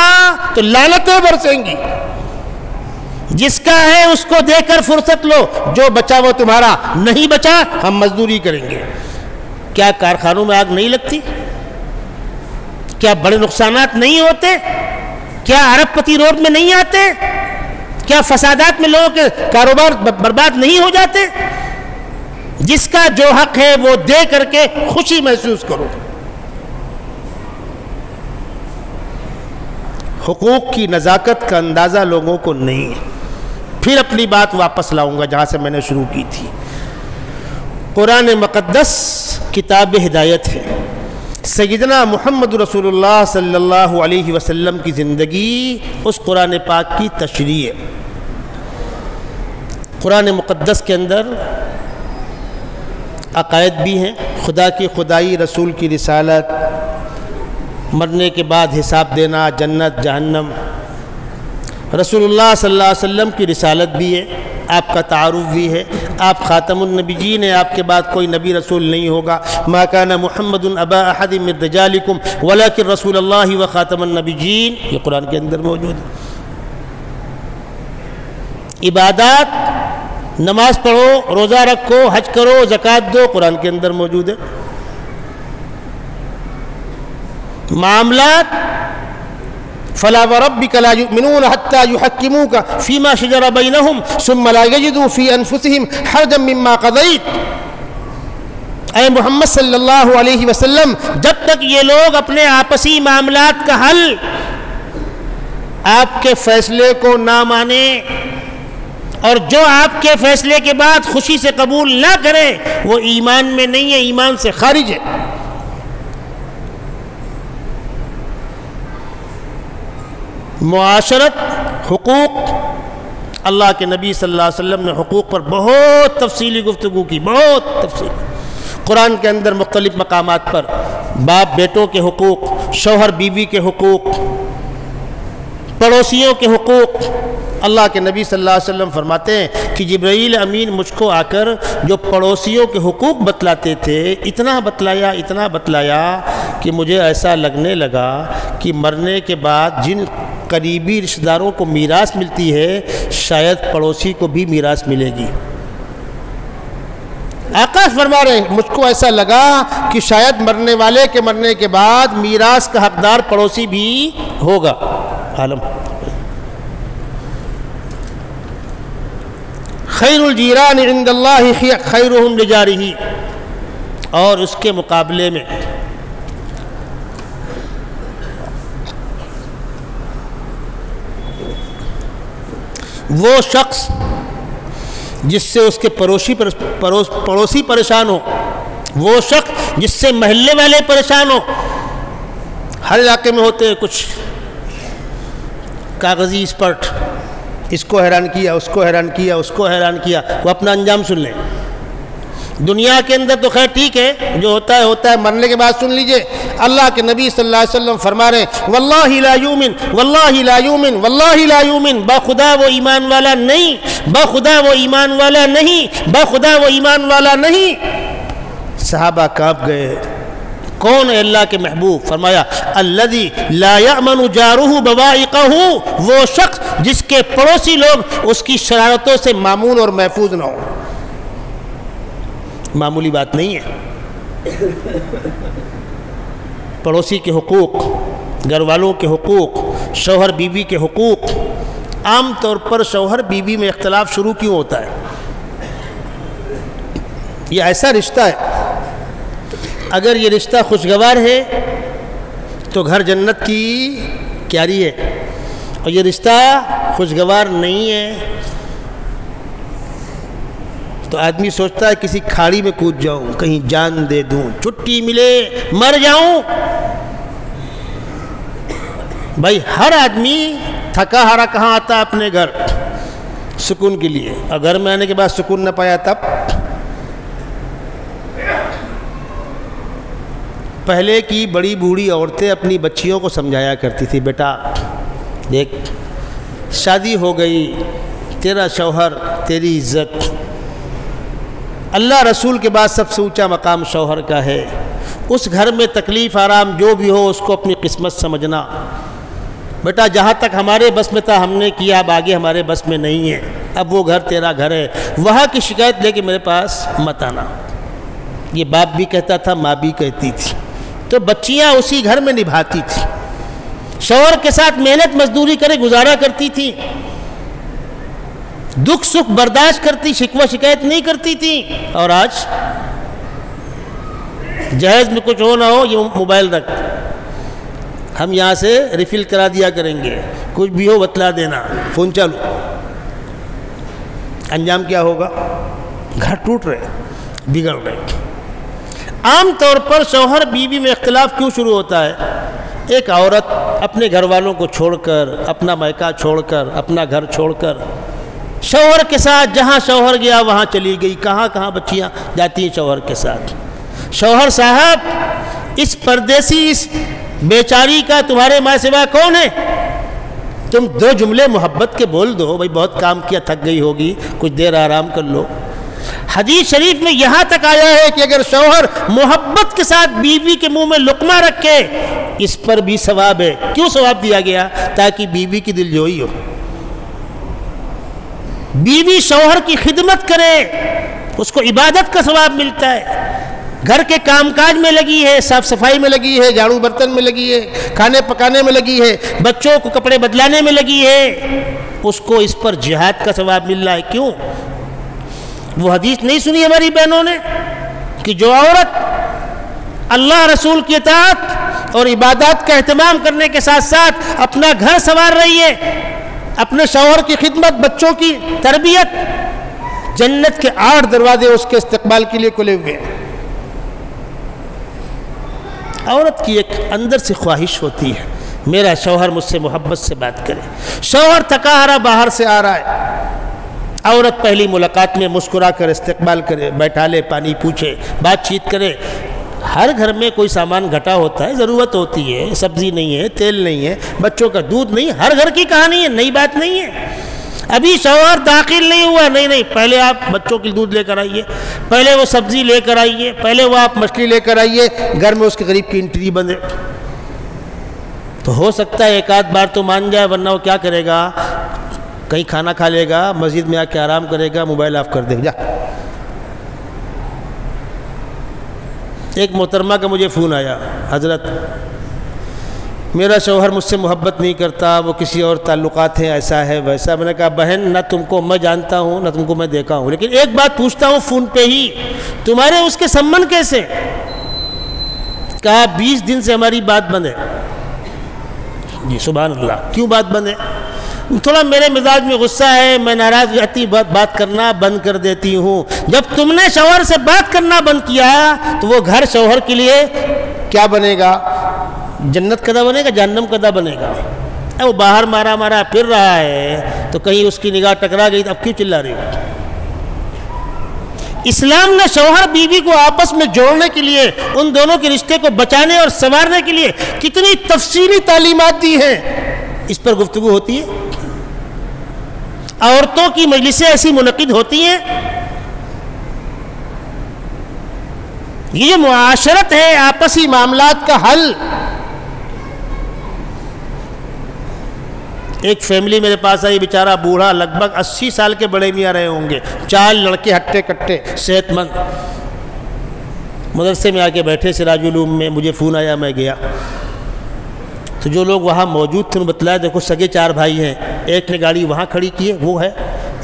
تو لعنتیں برسیں گی. جس کا ہے اس کو دے کر فرصت لو، جو بچا وہ تمہارا، نہیں بچا ہم مزدوری کریں گے. کیا کارخانوں میں آگ نہیں لگتی؟ کیا بڑے نقصانات نہیں ہوتے؟ کیا ارب پتی روڈ میں نہیں آتے؟ کیا فسادات میں لوگوں کے کاروبار برباد نہیں ہو جاتے؟ جس کا جو حق ہے وہ دے کر کے خوشی محسوس کرو. حقوق کی نزاکت کا اندازہ لوگوں کو نہیں ہے. پھر اپنی بات واپس لاؤں گا جہاں سے میں نے شروع کی تھی. قرآن مقدس کتاب ہدایت ہے. سیدنا محمد رسول اللہ صلی اللہ علیہ وسلم کی زندگی اس قرآن پاک کی تشریح ہے. قرآن مقدس کے اندر عقائد بھی ہیں، خدا کی خدائی، رسول کی رسالت، مرنے کے بعد حساب دینا، جنت جہنم. رسول اللہ صلی اللہ علیہ وسلم کی رسالت بھی ہے، آپ کا تعارف بھی ہے، آپ خاتم النبیین ہیں، آپ کے بعد کوئی نبی رسول نہیں ہوگا. ما کان محمد ابا احد من رجالکم ولکن رسول اللہ و خاتم النبیین، یہ قرآن کے اندر موجود ہے. عبادات، نماز پڑھو، روزہ رکھو، حج کرو، زکوٰۃ دو، قرآن کے اندر موجود ہے. معاملات، فلا وربک لا یؤمنون حتی یحکموک فیما شجر بینہم ثم لا یجدوا فی انفسہم حرجا مما قضیت. اے محمد صلی اللہ علیہ وسلم، جب تک یہ لوگ اپنے آپسی معاملات کا حل آپ کے فیصلے کو نہ مانیں اور جو آپ کے فیصلے کے بعد خوشی سے قبول نہ کریں، وہ ایمان میں نہیں ہے، ایمان سے خارج ہے. معاشرت، حقوق، اللہ کے نبی صلی اللہ علیہ وسلم نے حقوق پر بہت تفصیلی گفتگو کی، بہت تفصیلی. قرآن کے اندر مختلف مقامات پر باپ بیٹوں کے حقوق، شوہر بیوی کے حقوق، پڑوسیوں کے حقوق. اللہ کے نبی صلی اللہ علیہ وسلم فرماتے ہیں کہ جبرائیل امین مجھ کو آ کر جو پڑوسیوں کے حقوق بتلاتے تھے، اتنا بتلایا کہ مجھے ایسا لگنے لگا کہ مرنے کے بعد جن قریبی رشتہ داروں کو میراث ملتی ہے شاید پڑوسی کو بھی میراث ملے گی. آقا فرما رہے ہیں مجھ کو ایسا لگا کہ شاید مرنے والے کے مرنے کے بعد میراث کا حقدار پڑوسی بھی ہوگا. عالم خیر الجیران عند اللہ خیرہم لجارہ، اور اس کے مقابلے میں وہ شخص جس سے اس کے پڑوسی پریشان ہو، وہ شخص جس سے محلے والے پریشان ہو. ہر علاقے میں ہوتے ہیں کچھ کاغذی ایکسپرٹ، اس کو حیران کیا، اس کو حیران کیا، اس کو حیران کیا، وہ اپنا انجام سن لیں. دنیا کے اندر تو خیر ٹھیک ہے، جو ہوتا ہے ہوتا ہے، مرنے کے بعد سن لیجئے. اللہ کے نبی صلی اللہ علیہ وسلم فرما رہے ہیں واللہ لا یؤمن واللہ لا یؤمن واللہ لا یؤمن، بخدا وہ ایمان والا نہیں، بخدا وہ ایمان والا نہیں، بخدا وہ ایمان والا نہیں. صحابہ کانپ گئے. کون ہے اللہ کے محبوب؟ فرمایا الذی لا یأمن جارہ بوائقہ، وہ شخص جس کے پڑوسی لوگ اس کی شرارتوں سے مامون اور محفوظ نہ ہوں. معمولی بات نہیں ہے. پڑوسی کے حقوق، گھر والوں کے حقوق، شوہر بیوی کے حقوق. عام طور پر شوہر بیوی میں اختلاف شروع کیوں ہوتا ہے؟ یہ ایسا رشتہ ہے، اگر یہ رشتہ خوشگوار ہے تو گھر جنت کی کیاری ہے، اور یہ رشتہ خوشگوار نہیں ہے تو آدمی سوچتا ہے کسی کھاڑی میں کود جاؤں، کہیں جان دے دوں، چھٹی ملے مر جاؤں. بھائی ہر آدمی تھکا ہارا کہاں آتا ہے؟ اپنے گھر سکون کے لیے، اور گھر میں آنے کے بعد سکون نہ پایا تب. پہلے کی بڑی بوڑھی عورتیں اپنی بچیوں کو سمجھایا کرتی تھی، بیٹا دیکھ شادی ہو گئی، تیرا شوہر، تیری عزت، اللہ رسول کے بعد سب سے اونچا مقام شوہر کا ہے. اس گھر میں تکلیف آرام جو بھی ہو اس کو اپنی قسمت سمجھنا. بیٹا جہاں تک ہمارے بس میں تھا ہم نے کیا، اب آگے ہمارے بس میں نہیں ہے، اب وہ گھر تیرا گھر ہے، وہاں کی شکایت لے کے میرے پاس مت آنا. یہ باپ بھی کہتا تھا، ماں بھی کہتی تھی، تو بچیاں اسی گھر میں نبھاتی تھی، شوہر کے ساتھ محنت مزدوری کرے گزارا کرتی تھی، دکھ سکھ برداشت کرتی، شکوہ شکایت نہیں کرتی تھی. اور آج جہیز میں کچھ ہو نہ ہو، یہ موبائل رکھ، ہم یہاں سے ریفل کرا دیا کریں گے، کچھ بھی ہو بتلا دینا، فون چالو. انجام کیا ہوگا؟ گھر ٹوٹ رہے، بگڑ رہے. عام طور پر شوہر بیوی میں اختلاف کیوں شروع ہوتا ہے؟ ایک عورت اپنے گھر والوں کو چھوڑ کر، اپنا میکہ چھوڑ کر، اپنا گھر چھوڑ کر شوہر کے ساتھ، جہاں شوہر گیا وہاں چلی گئی. کہاں کہاں بچیاں جاتی ہیں شوہر کے ساتھ. شوہر صاحب اس پردیسی، اس بیچاری کا تمہارے ماں سوا کون ہے؟ تم دو جملے محبت کے بول دو، بھائی بہت کام کیا، تھک گئی ہوگی، کچھ دیر آرام کر لو. حدیث شریف میں یہاں تک آیا ہے کہ اگر شوہر محبت کے ساتھ بیوی کے منہ میں لقمہ رکھے، اس پر بھی ثواب ہے. کیوں ثواب دیا گیا؟ تاکہ بیوی کی دل جوئی ہو. بیوی شوہر کی خدمت کرے، اس کو عبادت کا ثواب ملتا ہے. گھر کے کام کاج میں لگی ہے، صاف صفائی میں لگی ہے، جھاڑو برتن میں لگی ہے، کھانے پکانے میں لگی ہے، بچوں کو کپڑے بدلانے میں لگی ہے، اس کو اس پر جہاد کا ثواب مل رہا ہے. کیوں؟ وہ حدیث نہیں سنی ہماری بہنوں نے کہ جو عورت اللہ رسول کی اطاعت اور عبادات کا اہتمام کرنے کے ساتھ ساتھ اپنا گھر سنوار رہی ہے، اپنے شوہر کی خدمت، بچوں کی تربیت، جنت کے 8 دروازے اس کے استقبال کے لیے کھلے ہوئے ہیں. عورت کی ایک اندر سے خواہش ہوتی ہے میرا شوہر مجھ سے محبت سے بات کرے. شوہر تھکا ہارا باہر سے آ رہا ہے، عورت پہلی ملاقات میں مسکرا کر استقبال کرے، بیٹھا لے، پانی پوچھے، بات چیت کرے. ہر گھر میں کوئی سامان گھٹا ہوتا ہے، ضرورت ہوتی ہے، سبزی نہیں ہے، تیل نہیں ہے، بچوں کا دودھ نہیں، ہر گھر کی کہانی ہے، نئی بات نہیں ہے. ابھی شوہر داخل نہیں ہوا، نہیں، پہلے آپ بچوں کی دودھ لے کر آئیے، پہلے وہ سبزی لے کر آئیے، پہلے وہ آپ مچھلی لے کر آئیے. گھر میں اس کے غریب کی انٹری بندے تو ہو سکتا ہے ایک آدھ بار تو مان جائے، ورنہ وہ کیا کرے گا؟ کہیں کھانا کھا لے گا، مسجد میں آ کے آرام کرے گا، موبائل آف کر دے گا. ایک محترمہ کا مجھے فون آیا، حضرت میرا شوہر مجھ سے محبت نہیں کرتا، وہ کسی اور تعلقات ہیں، ایسا ہے ویسا۔ میں نے کہا بہن نہ تم کو میں جانتا ہوں نہ تم کو میں دیکھا ہوں، لیکن ایک بات پوچھتا ہوں فون پہ ہی، تمہارے اس کے سمبند کیسے؟ کہا 20 دن سے ہماری بات بند ہے۔ جی سبحان اللہ، کیوں بات بند ہے؟ تھوڑا میرے مزاج میں غصہ ہے، میں ناراض رہتی، بات کرنا بند کر دیتی ہوں۔ جب تم نے شوہر سے بات کرنا بند کیا تو وہ گھر شوہر کے لیے کیا بنے گا؟ جنت کدہ بنے گا، جہنم کدہ بنے گا؟ وہ باہر مارا پھر رہا ہے تو کہیں اس کی نگاہ ٹکرا گئی تو اب کیوں چلا رہی ہو؟ اسلام نے شوہر بیوی کو آپس میں جوڑنے کے لیے، ان دونوں کے رشتے کو بچانے اور سنوارنے کے لیے کتنی تفصیلی تعلیمات دی ہیں، اس پر گفتگو ہوتی ہے۔ عورتوں کی مجلسیں ایسی منعقد ہوتی ہیں۔ یہ جو معاشرت ہے، آپسی معاملات کا حل۔ ایک فیملی میرے پاس آئی، بیچارہ بوڑھا، لگ بھگ 80 سال کے بڑے میاں رہے ہوں گے، 4 لڑکے ہٹے کٹے صحت مند، مدرسے میں آ کے بیٹھے سراج العلوم میں۔ مجھے فون آیا، میں گیا تو جو لوگ وہاں موجود تھے انہوں نے بتلایا دیکھو سگے 4 بھائی ہیں، ایک نے گاڑی وہاں کھڑی کی ہے وہ ہے،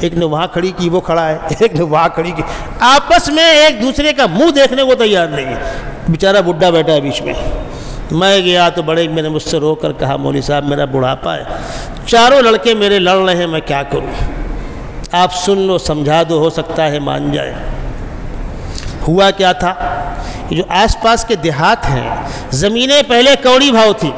ایک نے وہاں کھڑی کی وہ کھڑا ہے، ایک نے وہاں کھڑی کی، آپس میں ایک دوسرے کا منہ دیکھنے کو تیار نہیں ہے، بیچارہ بڈھا بیٹھا ہے بیچ میں۔ میں گیا تو بڑے میں نے مجھ سے رو کر کہا مولوی صاحب میرا بڑھاپا ہے، 4 لڑکے میرے لڑ رہے ہیں، میں کیا کروں؟ آپ سن لو، سمجھا دو، ہو سکتا ہے مان جائے۔ ہوا کیا تھا، یہ جو آس پاس کے دیہات ہیں، زمینیں پہلے کوڑی بھاؤ تھی،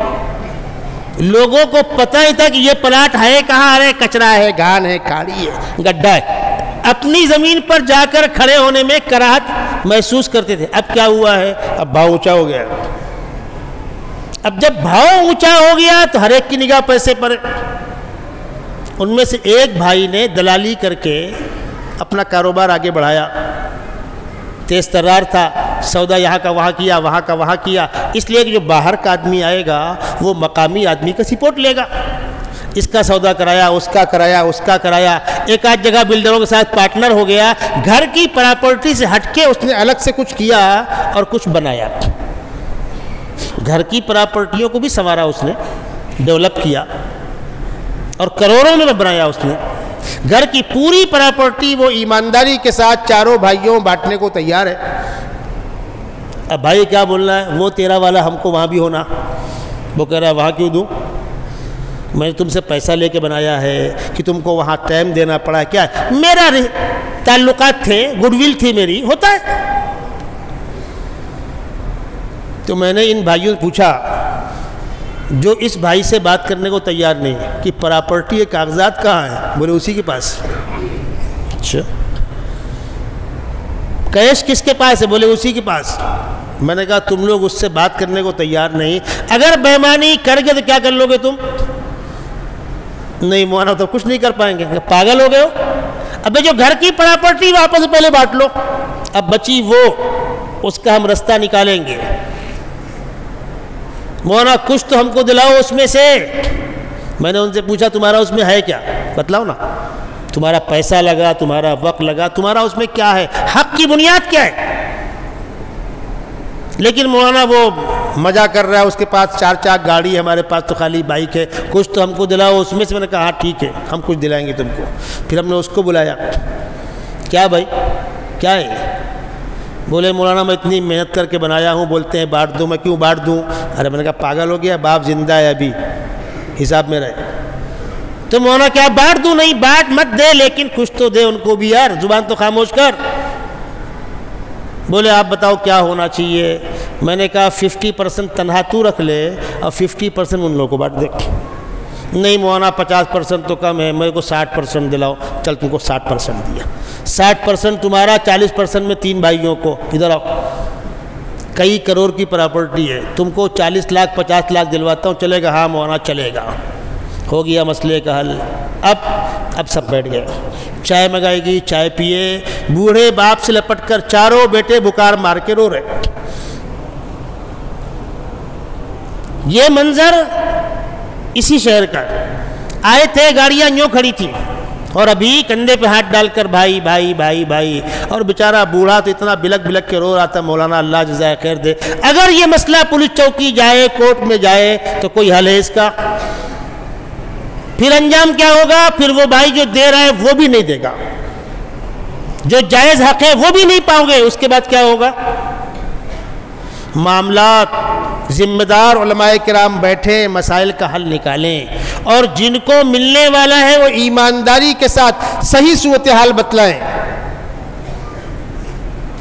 لوگوں کو پتہ ہی تھا کہ یہ پلاٹ ہے کہاں، ارے کچرا ہے، گھان ہے، کھاڑی ہے، گڈھا ہے۔ اپنی زمین پر جا کر کھڑے ہونے میں کراہت محسوس کرتے تھے۔ اب کیا ہوا ہے، اب بھاؤ اونچا ہو گیا۔ اب جب بھاؤ اونچا ہو گیا تو ہر ایک کی نگاہ پیسے پر۔ ان میں سے ایک بھائی نے دلالی کر کے اپنا کاروبار آگے بڑھایا، تیز ترار تھا، سودا یہاں کا وہاں کیا، وہاں کا وہاں کیا، اس لیے کہ جو باہر کا آدمی آئے گا وہ مقامی آدمی کا سپورٹ لے گا، اس کا سودا کرایا، اس کا کرایا، اس کا کرایا، ایک آدھ جگہ بلڈروں کے ساتھ پارٹنر ہو گیا، گھر کی پراپرٹی سے ہٹ کے اس نے الگ سے کچھ کیا اور کچھ بنایا، گھر کی پراپرٹیوں کو بھی سنوارا اس نے، ڈیولپ کیا اور کروڑوں میں بنایا اس نے۔ گھر کی پوری پراپرٹی وہ ایمانداری کے ساتھ 4 بھائیوں بانٹنے کو تیار ہے۔ اب بھائی کیا بولنا ہے، وہ تیرا والا ہم کو وہاں بھی ہونا۔ وہ کہہ رہا ہے وہاں کیوں دوں، میں نے تم سے پیسہ لے کے بنایا ہے کہ تم کو وہاں ٹائم دینا پڑا، کیا ہے، میرا تعلقات تھے، گڈ ول تھی میری، ہوتا ہے۔ تو میں نے ان بھائیوں سے پوچھا جو اس بھائی سے بات کرنے کو تیار نہیں کہ پراپرٹی کے کاغذات کہاں ہیں، بولے اسی کے پاس۔ اچھا کیش کس کے پاس ہے، بولے اسی کے پاس۔ میں نے کہا تم لوگ اس سے بات کرنے کو تیار نہیں، اگر بےایمانی کر گئے تو کیا کر لو گے تم؟ نہیں مولانا تو کچھ نہیں کر پائیں گے، پاگل ہو گئے ہو؟ ابے جو گھر کی پراپرٹی واپس پہلے بانٹ لو، اب بچی وہ، اس کا ہم رستہ نکالیں گے۔ مولانا کچھ تو ہم کو دلاؤ اس میں سے۔ میں نے ان سے پوچھا تمہارا اس میں ہے کیا، بتلاؤ نا، تمہارا پیسہ لگا، تمہارا وقت لگا، تمہارا اس میں کیا ہے، حق کی بنیاد کیا ہے؟ لیکن مولانا وہ مزہ کر رہا ہے، اس کے پاس 4 چاک گاڑی ہے، ہمارے پاس تو خالی بائک ہے، کچھ تو ہم کو دلاؤ اس میں سے۔ میں نے کہا ہاں ٹھیک ہے، ہم کچھ دلائیں گے تم کو۔ پھر ہم نے اس کو بلایا، کیا بھائی کیا ہے؟ بولے مولانا میں اتنی محنت کر کے بنایا ہوں، بولتے ہیں بانٹ دوں، میں کیوں بانٹ دوں؟ ارے میں نے کہا پاگل ہو گیا، باپ زندہ ہے ابھی، حساب میں رہے۔ تو مولانا کیا بانٹ دوں؟ نہیں بانٹ مت دے، لیکن کچھ تو دے ان کو بھی یار، زبان تو خاموش کر۔ بولے آپ بتاؤ کیا ہونا چاہیے؟ میں نے کہا 50% تنہا تو رکھ لے اور 50% ان لوگوں کو بانٹ دے۔ نہیں مولانا 50% تو کم ہے، میرے کو 60% دلاؤ۔ چل تم کو 60% دیا، 60% تمہارا، 40% میں 3 بھائیوں کو۔ ادھر آؤ، کئی کروڑ کی پراپرٹی ہے، تم کو 40 لاکھ 50 لاکھ دلواتا ہوں، چلے گا؟ ہاں مولانا چلے گا۔ ہو گیا مسئلے کا حل۔ اب سب بیٹھ گئے، چائے منگائی گئی، چائے پیے، بوڑھے باپ سے لپٹ کر 4 بیٹے بکار مار کے رو رہے۔ یہ منظر اسی شہر کا، آئے تھے، گاڑیاں یوں کھڑی تھیں، اور ابھی کندھے پہ ہاتھ ڈال کر بھائی بھائی بھائی بھائی، اور بیچارہ بوڑھا تو اتنا بلک بلک کے رو رہا تھا، مولانا اللہ جزائے خیر دے، اگر یہ مسئلہ پولیس چوکی جائے، کورٹ میں جائے تو کوئی حل ہے اس کا؟ پھر انجام کیا ہوگا؟ پھر وہ بھائی جو دے رہا ہے وہ بھی نہیں دے گا، جو جائز حق ہے وہ بھی نہیں پاؤ گے، اس کے بعد کیا ہوگا؟ معاملات ذمہ دار علماء کرام بیٹھے، مسائل کا حل نکالیں، اور جن کو ملنے والا ہے وہ ایمانداری کے ساتھ صحیح صورتحال بتلائیں،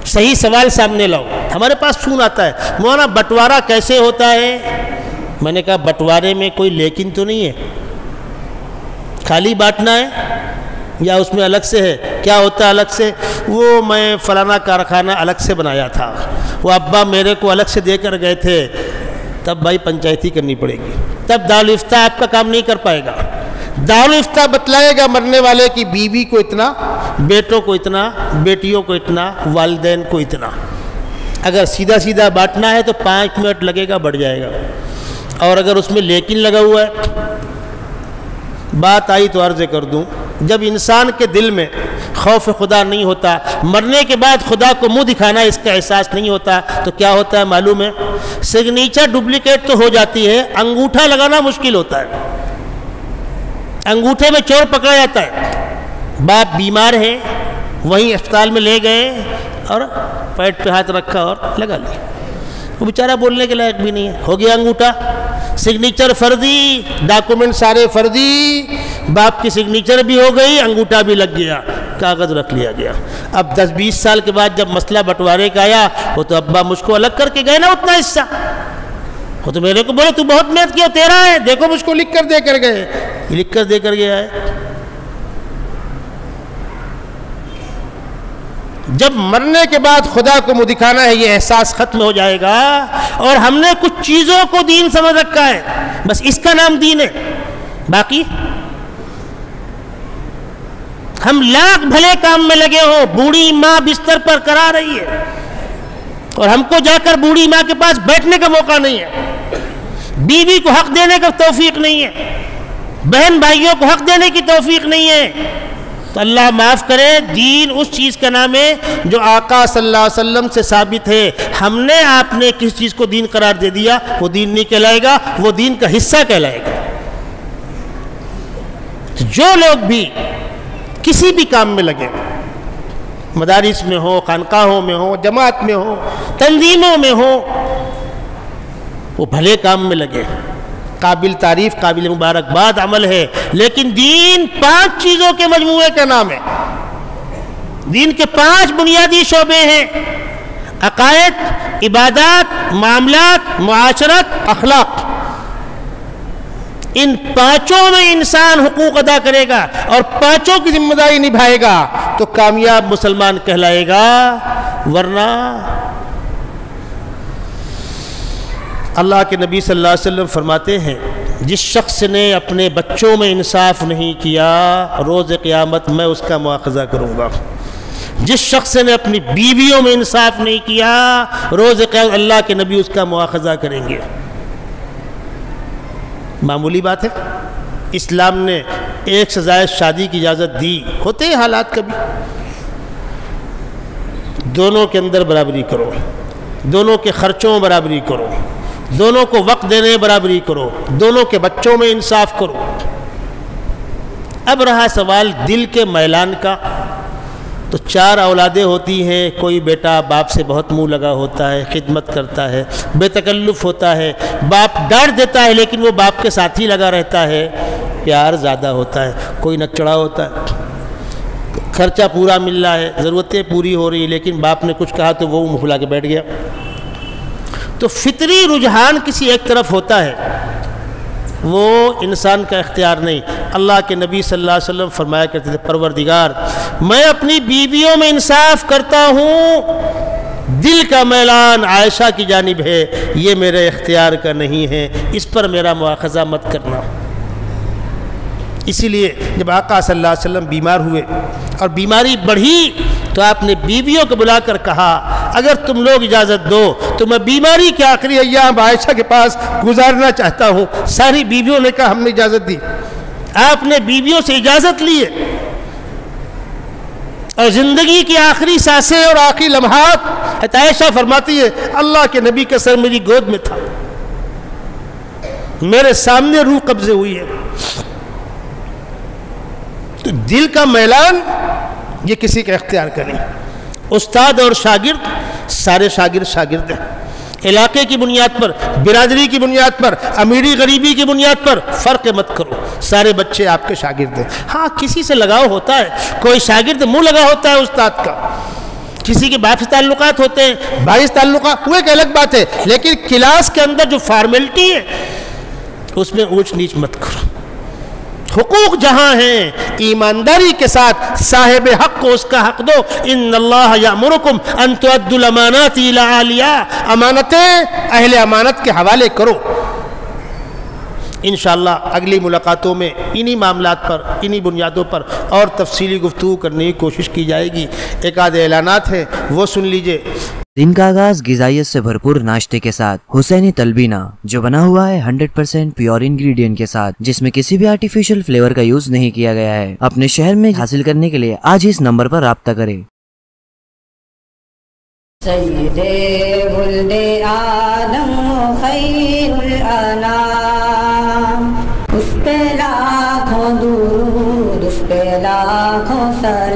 صحیح سوال سامنے لاؤ۔ ہمارے پاس فون آتا ہے، مولانا بٹوارہ کیسے ہوتا ہے؟ میں نے کہا بٹوارے میں کوئی لیکن تو نہیں ہے، خالی بانٹنا ہے یا اس میں الگ سے ہے؟ کیا ہوتا ہے الگ سے؟ وہ میں فلانا کارخانہ الگ سے بنایا تھا، وہ ابا میرے کو الگ سے دے کر گئے تھے، تب بھائی پنچایتی کرنی پڑے گی، تب دارالفتہ آپ کا کام نہیں کر پائے گا۔ دارالفتہ بتلائے گا مرنے والے کی بیوی کو اتنا، بیٹوں کو اتنا، بیٹیوں کو اتنا، والدین کو اتنا۔ اگر سیدھا سیدھا بانٹنا ہے تو 5 منٹ لگے گا، بڑھ جائے گا، اور اگر اس میں لیکن لگا ہوا ہے، بات آئی تو عرض کر دوں، جب انسان کے دل میں خوف خدا نہیں ہوتا، مرنے کے بعد خدا کو منہ دکھانا اس کا احساس نہیں ہوتا، تو کیا ہوتا ہے معلوم ہے؟ سگنیچر ڈپلیکیٹ تو ہو جاتی ہے، انگوٹھا لگانا مشکل ہوتا ہے، انگوٹھے میں چور پکڑا جاتا ہے۔ باپ بیمار ہے، وہیں اسپتال میں لے گئے اور پیٹ پہ ہاتھ رکھا اور لگا لیا، وہ بیچارہ بولنے کے لائق بھی نہیں ہے، ہو گیا انگوٹھا۔ سگنیچر فرضی، ڈاکومنٹ سارے فرضی، باپ کی سگنیچر بھی ہو گئی، انگوٹھا بھی لگ گیا، کاغذ رکھ لیا گیا۔ اب 10-20 سال کے بعد جب مسئلہ بٹوارے کا آیا، وہ تو ابا مجھ کو الگ کر کے گئے نا اتنا حصہ، وہ تو میرے کو بولے تو بہت محنت کیا، تیرا ہے، دیکھو مجھ کو لکھ کر دے کر گئے، لکھ کر دے کر گیا ہے۔ جب مرنے کے بعد خدا کو منہ دکھانا ہے، یہ احساس ختم ہو جائے گا، اور ہم نے کچھ چیزوں کو دین سمجھ رکھا ہے، بس اس کا نام دین ہے، باقی ہم لاکھ بھلے کام میں لگے ہوں، بوڑھی ماں بستر پر کرا رہی ہے اور ہم کو جا کر بوڑھی ماں کے پاس بیٹھنے کا موقع نہیں ہے، بیوی کو حق دینے کا توفیق نہیں ہے، بہن بھائیوں کو حق دینے کی توفیق نہیں ہے، تو اللہ معاف کرے، دین اس چیز کا نام ہے جو آقا صلی اللہ علیہ وسلم سے ثابت ہے۔ ہم نے آپ نے کس چیز کو دین قرار دے دیا، وہ دین نہیں کہلائے گا، وہ دین کا حصہ کہلائے گا۔ جو لوگ بھی کسی بھی کام میں لگے، مدارس میں ہو، خانقاہوں میں ہو، جماعت میں ہو، تنظیموں میں ہو، وہ بھلے کام میں لگے، قابل تعریف، قابل مبارکباد عمل ہے، لیکن دین 5 چیزوں کے مجموعے کا نام ہے۔ دین کے 5 بنیادی شعبے ہیں: عقائد، عبادات، معاملات، معاشرت، اخلاق۔ ان 5 میں انسان حقوق ادا کرے گا اور 5 کی ذمہ داری نبھائے گا تو کامیاب مسلمان کہلائے گا، ورنہ اللہ کے نبی صلی اللہ علیہ وسلم فرماتے ہیں، جس شخص نے اپنے بچوں میں انصاف نہیں کیا، روز قیامت میں اس کا مواخذہ کروں گا۔ جس شخص نے اپنی بیویوں میں انصاف نہیں کیا، روز قیامت اللہ کے نبی اس کا مواخذہ کریں گے۔ معمولی بات ہے، اسلام نے ایک سے زائد شادی کی اجازت دی، ہوتے ہیں حالات کبھی، دونوں کے اندر برابری کرو، دونوں کے خرچوں میں برابری کرو، دونوں کو وقت دینے برابری کرو، دونوں کے بچوں میں انصاف کرو۔ اب رہا سوال دل کے میلان کا، تو 4 اولادیں ہوتی ہیں، کوئی بیٹا باپ سے بہت منہ لگا ہوتا ہے، خدمت کرتا ہے، بے تکلف ہوتا ہے، باپ ڈانٹ دیتا ہے لیکن وہ باپ کے ساتھ ہی لگا رہتا ہے، پیار زیادہ ہوتا ہے، کوئی نچڑا ہوتا ہے، خرچہ پورا مل رہا ہے، ضرورتیں پوری ہو رہی ہیں، لیکن باپ نے کچھ کہا تو وہ منہ پھلا کے بیٹھ گیا۔ تو فطری رجحان کسی ایک طرف ہوتا ہے، وہ انسان کا اختیار نہیں۔ اللہ کے نبی صلی اللہ علیہ وسلم فرمایا کرتے تھے، پروردگار میں اپنی بیویوں میں انصاف کرتا ہوں، دل کا میلان عائشہ کی جانب ہے، یہ میرے اختیار کا نہیں ہے، اس پر میرا مواخذہ مت کرنا۔ اسی لیے جب آقا صلی اللہ علیہ وسلم بیمار ہوئے اور بیماری بڑھی تو آپ نے بیویوں کو بلا کر کہا، اگر تم لوگ اجازت دو تو میں بیماری کے آخری ایام عائشہ کے پاس گزارنا چاہتا ہوں۔ ساری بیویوں نے کہا ہم نے اجازت دی، آپ نے بیویوں سے اجازت لی ہے، اور زندگی کی آخری سانسیں اور آخری لمحات عائشہ فرماتی ہے اللہ کے نبی کا سر میری گود میں تھا، میرے سامنے روح قبضے ہوئی ہے۔ تو دل کا میلان یہ کسی کا اختیار کا نہیں۔ استاد اور شاگرد، سارے شاگرد ہیں، علاقے کی بنیاد پر، برادری کی بنیاد پر، امیری غریبی کی بنیاد پر فرق مت کرو، سارے بچے آپ کے شاگرد ہیں۔ ہاں کسی سے لگاؤ ہوتا ہے، کوئی شاگرد منہ لگا ہوتا ہے استاد کا، کسی کے باپ سے تعلقات ہوتے ہیں، بھائی سے تعلقات، وہ ایک الگ بات ہے، لیکن کلاس کے اندر جو فارمیلٹی ہے اس میں اونچ نیچ مت کرو۔ حقوق جہاں ہیں ایمانداری کے ساتھ صاحب حق کو اس کا حق دو۔ ان اللہ یامرکم ان تؤدوا الامانات الی اہلیہا، امانتیں اہل امانت کے حوالے کرو۔ انشاءاللہ اگلی ملاقاتوں میں انہی معاملات پر، انہی بنیادوں پر اور تفصیلی گفتگو کرنے کی کوشش کی جائے گی۔ ایک آدھے اعلانات ہیں وہ سن لیجئے۔ دن کا آغاز غذائیت سے بھرپور ناشتے کے ساتھ حسینی تلبینہ، جو بنا ہوا ہے 100% پیور انگریڈینٹ کے ساتھ، جس میں کسی بھی آرٹیفیشل فلیور کا یوز نہیں کیا گیا ہے۔ اپنے شہر میں حاصل کرنے کے لیے آج اس نمبر پر رابطہ کریں۔ سید ولد آدم خیر الانام، اس پہ لاکھوں درود، اس پہ لاکھوں سلام۔